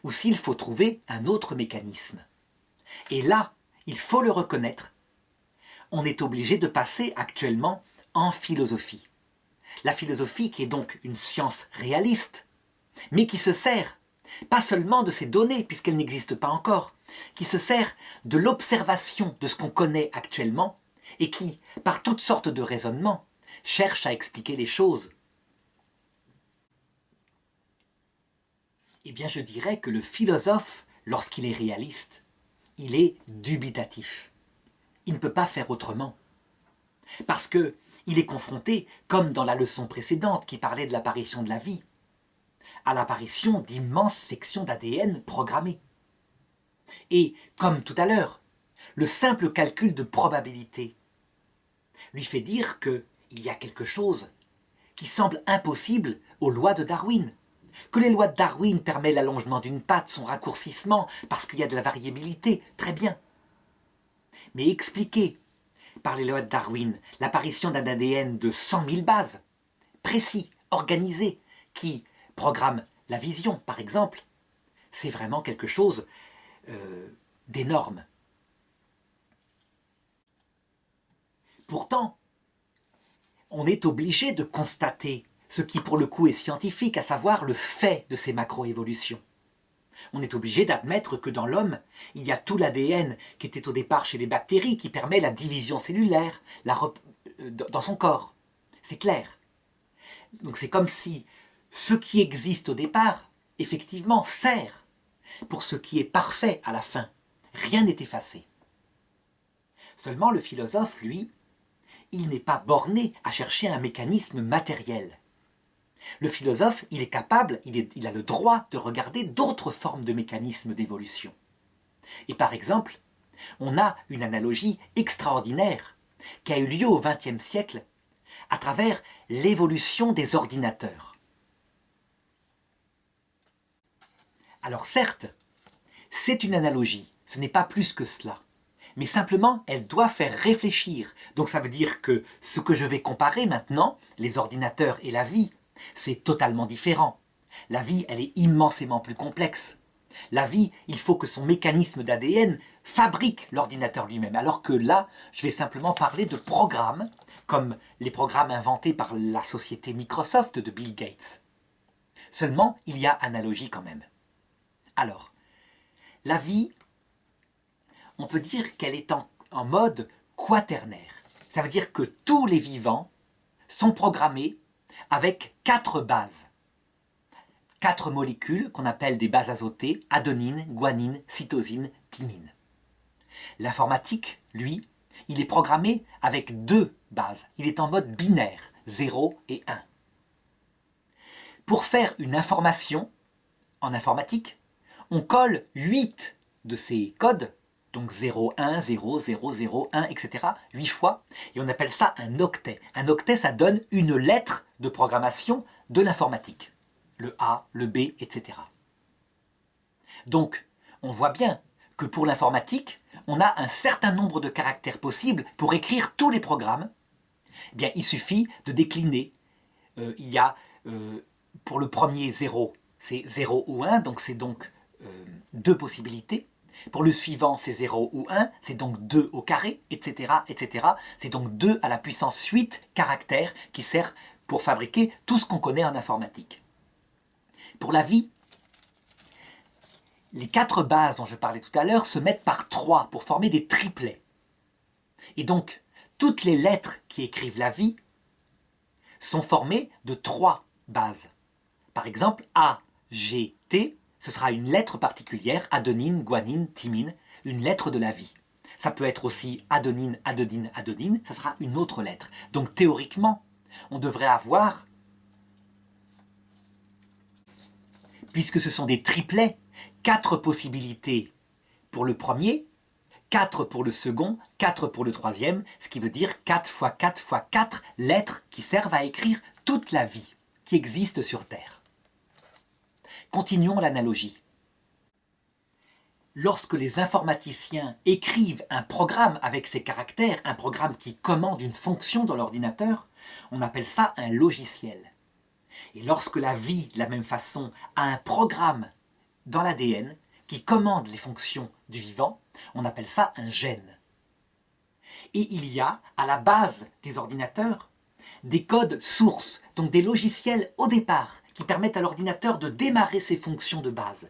ou s'il faut trouver un autre mécanisme. Et là, il faut le reconnaître, on est obligé de passer actuellement en philosophie. La philosophie qui est donc une science réaliste, mais qui se sert pas seulement de ces données, puisqu'elles n'existent pas encore, qui se sert de l'observation de ce qu'on connaît actuellement, et qui, par toutes sortes de raisonnements, cherche à expliquer les choses. Eh bien, je dirais que le philosophe, lorsqu'il est réaliste, il est dubitatif. Il ne peut pas faire autrement. Parce qu'il est confronté, comme dans la leçon précédente qui parlait de l'apparition de la vie, à l'apparition d'immenses sections d'ADN programmées. Et, comme tout à l'heure, le simple calcul de probabilité lui fait dire qu'il y a quelque chose qui semble impossible aux lois de Darwin. Que les lois de Darwin permettent l'allongement d'une patte, son raccourcissement, parce qu'il y a de la variabilité, très bien. Mais expliquer par les lois de Darwin l'apparition d'un ADN de 100 000 bases, précis, organisé, qui programme la vision, par exemple, c'est vraiment quelque chose d'énorme. Pourtant, on est obligé de constater ce qui pour le coup est scientifique, à savoir le fait de ces macroévolutions. On est obligé d'admettre que dans l'homme, il y a tout l'ADN qui était au départ chez les bactéries, qui permet la division cellulaire dans son corps. C'est clair. Donc c'est comme si ce qui existe au départ, effectivement, sert pour ce qui est parfait à la fin. Rien n'est effacé. Seulement le philosophe, lui, il n'est pas borné à chercher un mécanisme matériel. Le philosophe, il est capable, il a le droit de regarder d'autres formes de mécanismes d'évolution. Et par exemple, on a une analogie extraordinaire qui a eu lieu au XXe siècle à travers l'évolution des ordinateurs. Alors certes, c'est une analogie, ce n'est pas plus que cela. Mais simplement, elle doit faire réfléchir. Donc ça veut dire que ce que je vais comparer maintenant, les ordinateurs et la vie, c'est totalement différent. La vie, elle est immensément plus complexe. La vie, il faut que son mécanisme d'ADN fabrique l'ordinateur lui-même. Alors que là, je vais simplement parler de programmes, comme les programmes inventés par la société Microsoft de Bill Gates. Seulement, il y a analogie quand même. Alors, la vie, on peut dire qu'elle est en mode quaternaire. Ça veut dire que tous les vivants sont programmés avec 4 bases. 4 molécules qu'on appelle des bases azotées, adenine, guanine, cytosine, thymine. L'informatique, lui, il est programmé avec 2 bases. Il est en mode binaire, 0 et 1. Pour faire une information en informatique, on colle 8 de ces codes, donc 0, 1, 0, 0, 0, 1, etc., 8 fois, et on appelle ça un octet. Un octet, ça donne une lettre de programmation de l'informatique. Le A, le B, etc. Donc, on voit bien que pour l'informatique, on a un certain nombre de caractères possibles pour écrire tous les programmes. Eh bien, il suffit de décliner. Il y a, pour le premier 0, c'est 0 ou 1, donc c'est donc 2 possibilités. Pour le suivant, c'est 0 ou 1, c'est donc 2 au carré, etc., etc. C'est donc 2 à la puissance 8 caractères qui sert pour fabriquer tout ce qu'on connaît en informatique. Pour la vie, les 4 bases dont je parlais tout à l'heure se mettent par 3 pour former des triplets. Et donc, toutes les lettres qui écrivent la vie sont formées de 3 bases. Par exemple, A, G, T, ce sera une lettre particulière, adenine, guanine, thymine, une lettre de la vie. Ça peut être aussi adenine, adenine, adenine, ça sera une autre lettre. Donc théoriquement, on devrait avoir, puisque ce sont des triplets, 4 possibilités pour le premier, 4 pour le second, 4 pour le troisième, ce qui veut dire 4 fois 4 fois 4 lettres qui servent à écrire toute la vie qui existe sur Terre. Continuons l'analogie. Lorsque les informaticiens écrivent un programme avec ces caractères, un programme qui commande une fonction dans l'ordinateur, on appelle ça un logiciel. Et lorsque la vie, de la même façon, a un programme dans l'ADN qui commande les fonctions du vivant, on appelle ça un gène. Et il y a, à la base des ordinateurs, des codes sources, donc des logiciels au départ, qui permettent à l'ordinateur de démarrer ses fonctions de base.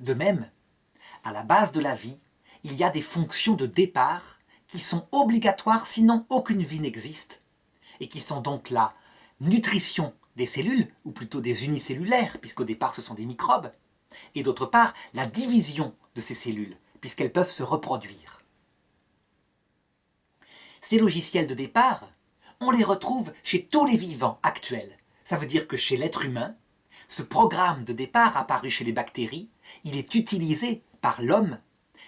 De même, à la base de la vie, il y a des fonctions de départ qui sont obligatoires, sinon aucune vie n'existe, et qui sont donc la nutrition des cellules, ou plutôt des unicellulaires, puisqu'au départ ce sont des microbes, et d'autre part la division de ces cellules, puisqu'elles peuvent se reproduire. Ces logiciels de départ, on les retrouve chez tous les vivants actuels. Ça veut dire que chez l'être humain, ce programme de départ apparu chez les bactéries, il est utilisé par l'homme,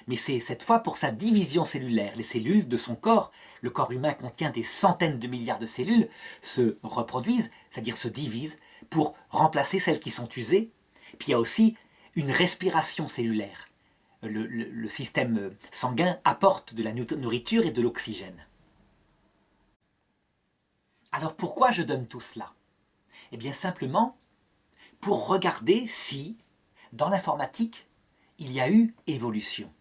mais c'est cette fois pour sa division cellulaire. Les cellules de son corps, le corps humain contient des centaines de milliards de cellules, se reproduisent, c'est-à-dire se divisent, pour remplacer celles qui sont usées. Puis il y a aussi une respiration cellulaire. Le système sanguin apporte de la nourriture et de l'oxygène. Alors pourquoi je donne tout cela? Eh bien simplement pour regarder si, dans l'informatique, il y a eu évolution.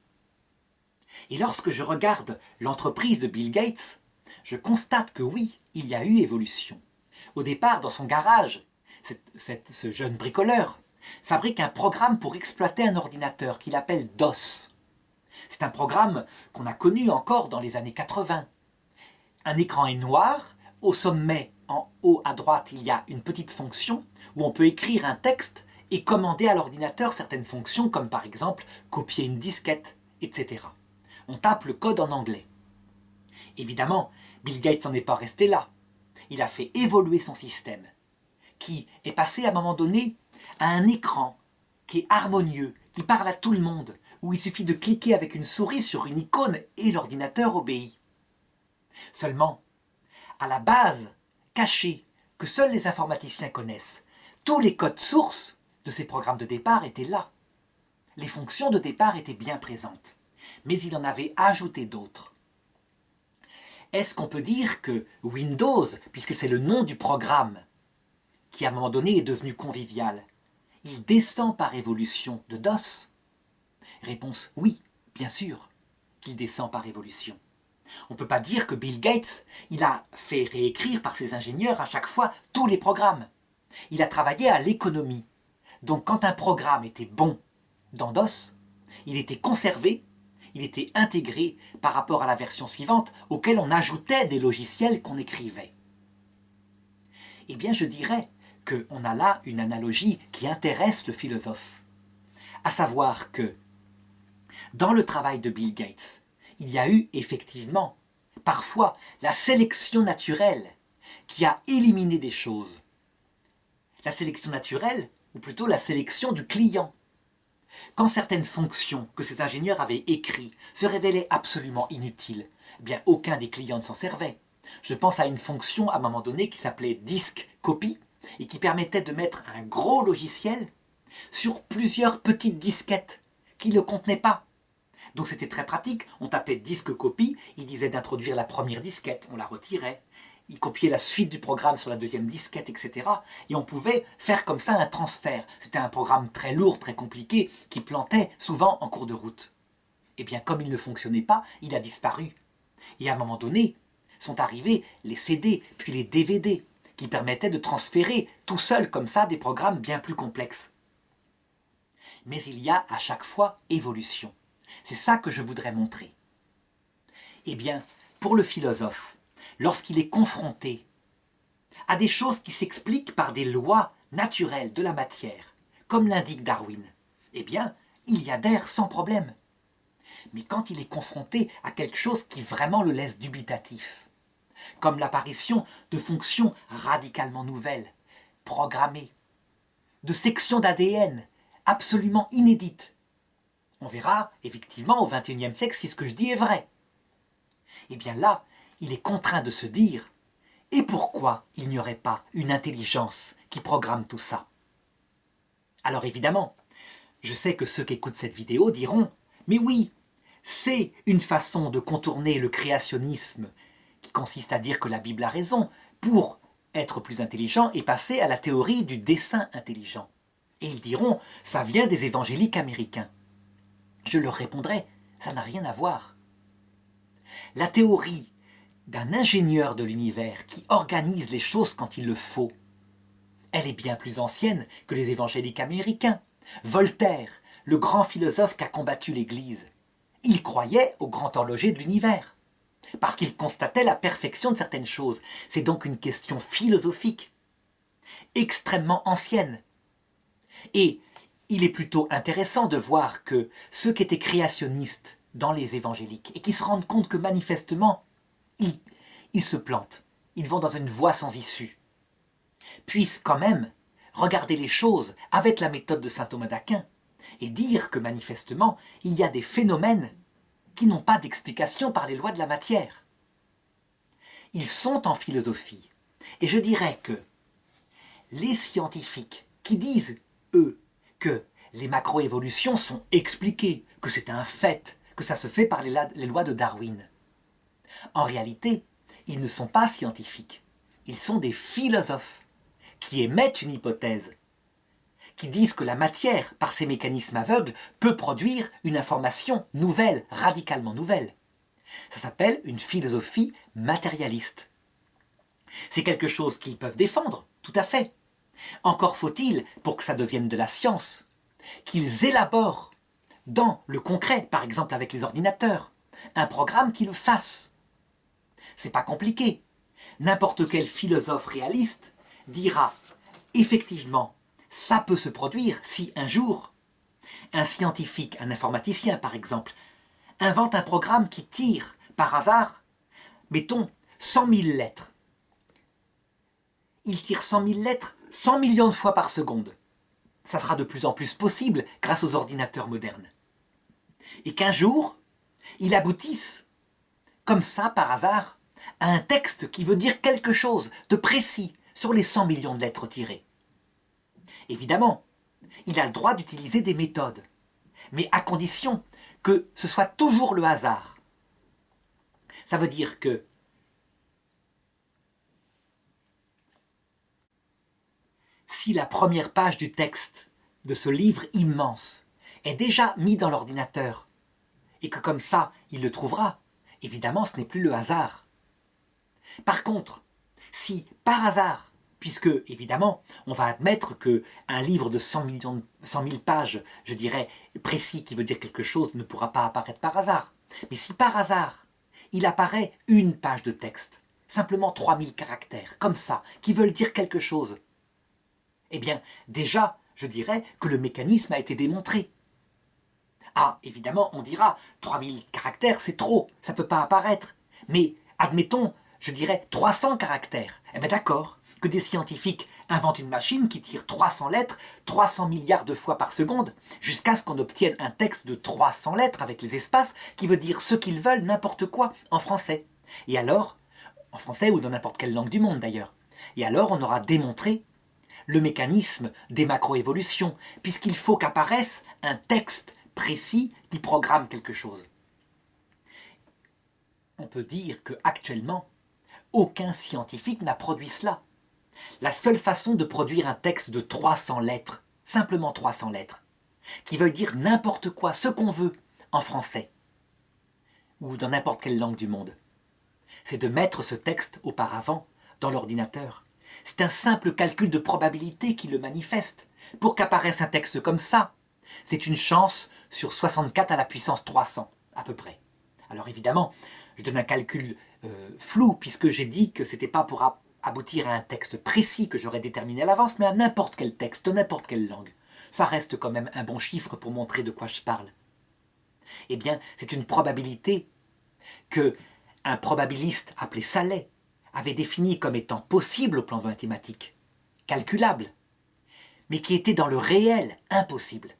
Et lorsque je regarde l'entreprise de Bill Gates, je constate que oui, il y a eu évolution. Au départ, dans son garage, ce jeune bricoleur fabrique un programme pour exploiter un ordinateur qu'il appelle DOS. C'est un programme qu'on a connu encore dans les années 80. Un écran est noir, au sommet, en haut à droite, il y a une petite fonction où on peut écrire un texte et commander à l'ordinateur certaines fonctions comme par exemple copier une disquette, etc. On tape le code en anglais. Évidemment, Bill Gates n'en est pas resté là. Il a fait évoluer son système, qui est passé à un moment donné à un écran qui est harmonieux, qui parle à tout le monde, où il suffit de cliquer avec une souris sur une icône et l'ordinateur obéit. Seulement, à la base cachée que seuls les informaticiens connaissent, tous les codes sources de ces programmes de départ étaient là. Les fonctions de départ étaient bien présentes, mais il en avait ajouté d'autres. Est-ce qu'on peut dire que Windows, puisque c'est le nom du programme, qui à un moment donné est devenu convivial, il descend par évolution de DOS? Réponse oui, bien sûr qu'il descend par évolution. On ne peut pas dire que Bill Gates, il a fait réécrire par ses ingénieurs à chaque fois tous les programmes. Il a travaillé à l'économie. Donc quand un programme était bon dans DOS, il était conservé, il était intégré par rapport à la version suivante auquel on ajoutait des logiciels qu'on écrivait. Eh bien je dirais qu'on a là une analogie qui intéresse le philosophe. À savoir que dans le travail de Bill Gates, il y a eu effectivement, parfois, la sélection naturelle qui a éliminé des choses. La sélection naturelle, ou plutôt la sélection du client. Quand certaines fonctions que ces ingénieurs avaient écrites se révélaient absolument inutiles, eh bien aucun des clients ne s'en servait. Je pense à une fonction à un moment donné qui s'appelait disk copy et qui permettait de mettre un gros logiciel sur plusieurs petites disquettes qui ne le contenaient pas. Donc c'était très pratique, on tapait disque copie, il disait d'introduire la première disquette, on la retirait, il copiait la suite du programme sur la deuxième disquette, etc. Et on pouvait faire comme ça un transfert. C'était un programme très lourd, très compliqué, qui plantait souvent en cours de route. Et bien comme il ne fonctionnait pas, il a disparu. Et à un moment donné, sont arrivés les CD, puis les DVD, qui permettaient de transférer tout seul comme ça des programmes bien plus complexes. Mais il y a à chaque fois évolution. C'est ça que je voudrais montrer. Eh bien, pour le philosophe, lorsqu'il est confronté à des choses qui s'expliquent par des lois naturelles de la matière, comme l'indique Darwin, eh bien, il y adhère sans problème. Mais quand il est confronté à quelque chose qui vraiment le laisse dubitatif, comme l'apparition de fonctions radicalement nouvelles, programmées, de sections d'ADN absolument inédites, on verra, effectivement, au XXIe siècle, si ce que je dis est vrai. Eh bien là, il est contraint de se dire « Et pourquoi il n'y aurait pas une intelligence qui programme tout ça ?» Alors évidemment, je sais que ceux qui écoutent cette vidéo diront « Mais oui, c'est une façon de contourner le créationnisme qui consiste à dire que la Bible a raison pour être plus intelligent et passer à la théorie du dessein intelligent. » Et ils diront « Ça vient des évangéliques américains. » Je leur répondrai, ça n'a rien à voir. La théorie d'un ingénieur de l'univers qui organise les choses quand il le faut, elle est bien plus ancienne que les évangéliques américains. Voltaire, le grand philosophe qui a combattu l'Église, il croyait au grand horloger de l'univers, parce qu'il constatait la perfection de certaines choses. C'est donc une question philosophique, extrêmement ancienne. Et il est plutôt intéressant de voir que ceux qui étaient créationnistes dans les évangéliques et qui se rendent compte que manifestement Ils, ils se plantent, ils vont dans une voie sans issue. Puissent quand même regarder les choses avec la méthode de saint Thomas d'Aquin et dire que manifestement, il y a des phénomènes qui n'ont pas d'explication par les lois de la matière. Ils sont en philosophie. Et je dirais que les scientifiques qui disent, eux, que les macroévolutions sont expliquées, que c'est un fait, que ça se fait par les lois de Darwin, en réalité, ils ne sont pas scientifiques. Ils sont des philosophes qui émettent une hypothèse, qui disent que la matière, par ses mécanismes aveugles, peut produire une information nouvelle, radicalement nouvelle. Ça s'appelle une philosophie matérialiste. C'est quelque chose qu'ils peuvent défendre, tout à fait. Encore faut-il, pour que ça devienne de la science, qu'ils élaborent dans le concret, par exemple avec les ordinateurs, un programme qui le fasse. C'est pas compliqué. N'importe quel philosophe réaliste dira effectivement, ça peut se produire si un jour, un scientifique, un informaticien par exemple, invente un programme qui tire par hasard, mettons, 100 000 lettres. Il tire 100 000 lettres 100 millions de fois par seconde. Ça sera de plus en plus possible grâce aux ordinateurs modernes. Et qu'un jour, il aboutisse, comme ça par hasard, à un texte qui veut dire quelque chose de précis sur les 100 millions de lettres tirées. Évidemment, il a le droit d'utiliser des méthodes, mais à condition que ce soit toujours le hasard. Ça veut dire que si la première page du texte de ce livre immense est déjà mise dans l'ordinateur, et que comme ça, il le trouvera, évidemment, ce n'est plus le hasard. Par contre, si par hasard, puisque évidemment, on va admettre qu'un livre de 100 000 pages, je dirais, précis, qui veut dire quelque chose, ne pourra pas apparaître par hasard. Mais si par hasard, il apparaît une page de texte, simplement 3000 caractères, comme ça, qui veulent dire quelque chose, eh bien, déjà, je dirais que le mécanisme a été démontré. Ah, évidemment, on dira, 3000 caractères, c'est trop, ça ne peut pas apparaître. Mais, admettons, je dirais 300 caractères. Eh bien d'accord, que des scientifiques inventent une machine qui tire 300 lettres, 300 milliards de fois par seconde, jusqu'à ce qu'on obtienne un texte de 300 lettres avec les espaces, qui veut dire ce qu'ils veulent, n'importe quoi, en français. Et alors, en français ou dans n'importe quelle langue du monde d'ailleurs, et alors on aura démontré le mécanisme des macroévolutions, puisqu'il faut qu'apparaisse un texte précis qui programme quelque chose. On peut dire qu'actuellement, aucun scientifique n'a produit cela. La seule façon de produire un texte de 300 lettres, simplement 300 lettres, qui veut dire n'importe quoi, ce qu'on veut, en français, ou dans n'importe quelle langue du monde, c'est de mettre ce texte auparavant dans l'ordinateur. C'est un simple calcul de probabilité qui le manifeste. Pour qu'apparaisse un texte comme ça, c'est une chance sur 64 à la puissance 300, à peu près. Alors évidemment, je donne un calcul flou, puisque j'ai dit que ce n'était pas pour aboutir à un texte précis que j'aurais déterminé à l'avance, mais à n'importe quel texte, n'importe quelle langue. Ça reste quand même un bon chiffre pour montrer de quoi je parle. Eh bien, c'est une probabilité que un probabiliste appelé Saleh avait défini comme étant possible au plan mathématique, calculable, mais qui était dans le réel impossible,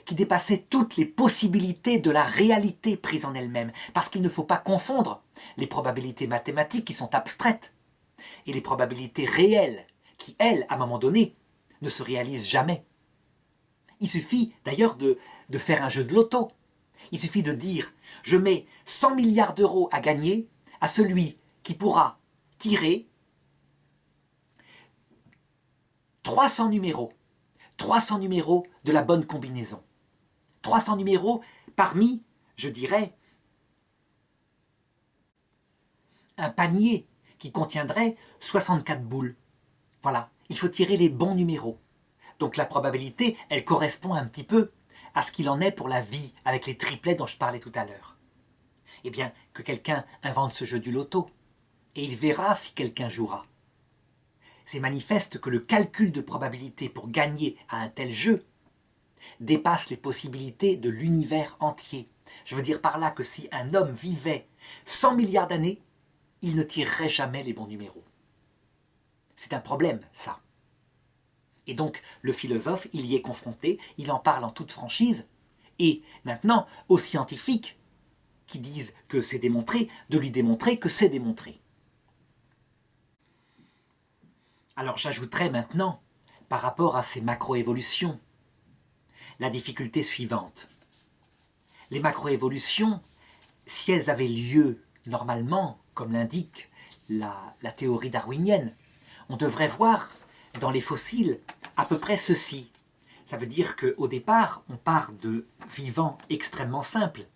qui dépassait toutes les possibilités de la réalité prise en elle-même, parce qu'il ne faut pas confondre les probabilités mathématiques qui sont abstraites et les probabilités réelles qui, elles, à un moment donné, ne se réalisent jamais. Il suffit d'ailleurs de faire un jeu de loto. Il suffit de dire « je mets 100 milliards d'euros à gagner à celui qui pourra tirer 300 numéros de la bonne combinaison. 300 numéros parmi, je dirais, un panier qui contiendrait 64 boules. Voilà, il faut tirer les bons numéros. Donc la probabilité, elle correspond un petit peu à ce qu'il en est pour la vie, avec les triplets dont je parlais tout à l'heure. Eh bien, que quelqu'un invente ce jeu du loto, et il verra si quelqu'un jouera. C'est manifeste que le calcul de probabilité pour gagner à un tel jeu dépasse les possibilités de l'univers entier. Je veux dire par là que si un homme vivait 100 milliards d'années, il ne tirerait jamais les bons numéros. C'est un problème, ça. Et donc, le philosophe, il y est confronté, il en parle en toute franchise, et maintenant, aux scientifiques qui disent que c'est démontré, de lui démontrer que c'est démontré. Alors j'ajouterai maintenant, par rapport à ces macroévolutions, la difficulté suivante. Les macroévolutions, si elles avaient lieu normalement, comme l'indique la théorie darwinienne, on devrait voir dans les fossiles à peu près ceci. Ça veut dire qu'au départ, on part de vivants extrêmement simples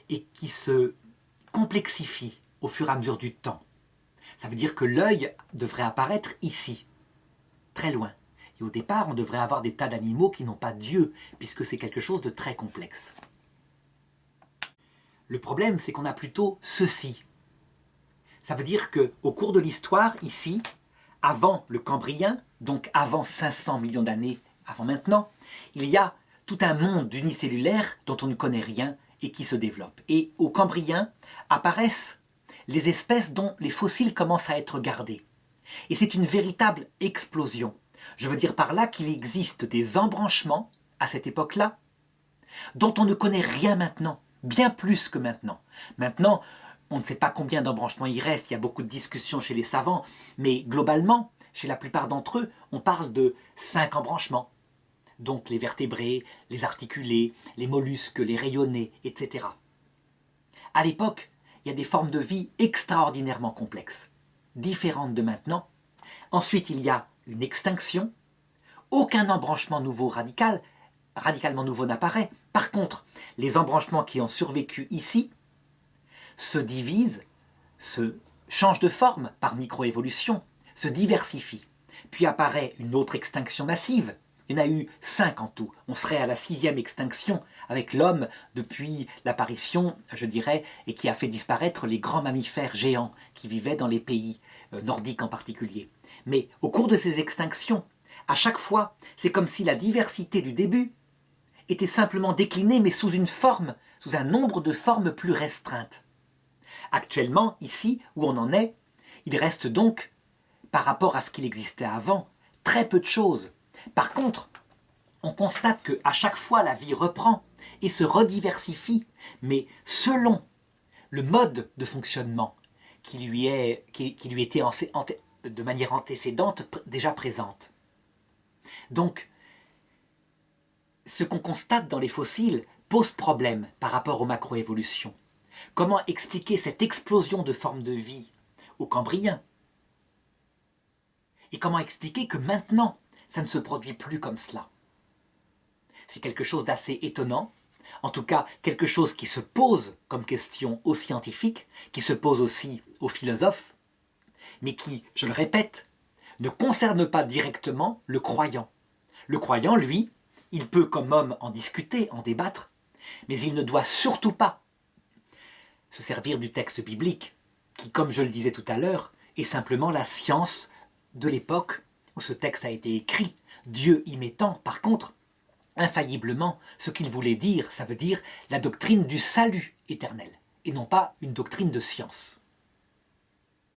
et qui se complexifient au fur et à mesure du temps. Ça veut dire que l'œil devrait apparaître ici, très loin. Et au départ, on devrait avoir des tas d'animaux qui n'ont pas d'yeux, puisque c'est quelque chose de très complexe. Le problème, c'est qu'on a plutôt ceci. Ça veut dire qu'au cours de l'histoire, ici, avant le Cambrien, donc avant 500 millions d'années avant maintenant, il y a tout un monde d'unicellulaires dont on ne connaît rien et qui se développe. Et au Cambrien apparaissent les espèces dont les fossiles commencent à être gardés. Et c'est une véritable explosion. Je veux dire par là qu'il existe des embranchements, à cette époque-là, dont on ne connaît rien maintenant, bien plus que maintenant. Maintenant, on ne sait pas combien d'embranchements il reste, il y a beaucoup de discussions chez les savants, mais globalement, chez la plupart d'entre eux, on parle de 5 embranchements. Donc les vertébrés, les articulés, les mollusques, les rayonnés, etc. À l'époque, il y a des formes de vie extraordinairement complexes, différentes de maintenant. Ensuite, il y a une extinction. Aucun embranchement nouveau radicalement nouveau n'apparaît. Par contre, les embranchements qui ont survécu ici se divisent, se changent de forme par microévolution, se diversifient. Puis apparaît une autre extinction massive. Il y en a eu 5 en tout. On serait à la 6e extinction avec l'homme depuis l'apparition, je dirais, et qui a fait disparaître les grands mammifères géants qui vivaient dans les pays nordiques en particulier. Mais au cours de ces extinctions, à chaque fois, c'est comme si la diversité du début était simplement déclinée, mais sous une forme, sous un nombre de formes plus restreintes. Actuellement, ici, où on en est, il reste donc, par rapport à ce qu'il existait avant, très peu de choses. Par contre, on constate qu'à chaque fois la vie reprend et se rediversifie, mais selon le mode de fonctionnement qui lui était de manière antécédente déjà présente. Donc, ce qu'on constate dans les fossiles pose problème par rapport aux macroévolutions. Comment expliquer cette explosion de formes de vie au Cambrien? Et comment expliquer que maintenant, ça ne se produit plus comme cela? C'est quelque chose d'assez étonnant, en tout cas quelque chose qui se pose comme question aux scientifiques, qui se pose aussi aux philosophes, mais qui, je le répète, ne concerne pas directement le croyant. Le croyant, lui, il peut comme homme en discuter, en débattre, mais il ne doit surtout pas se servir du texte biblique, qui, comme je le disais tout à l'heure, est simplement la science de l'époque où ce texte a été écrit, Dieu y mettant, par contre, infailliblement, ce qu'il voulait dire, ça veut dire la doctrine du salut éternel, et non pas une doctrine de science.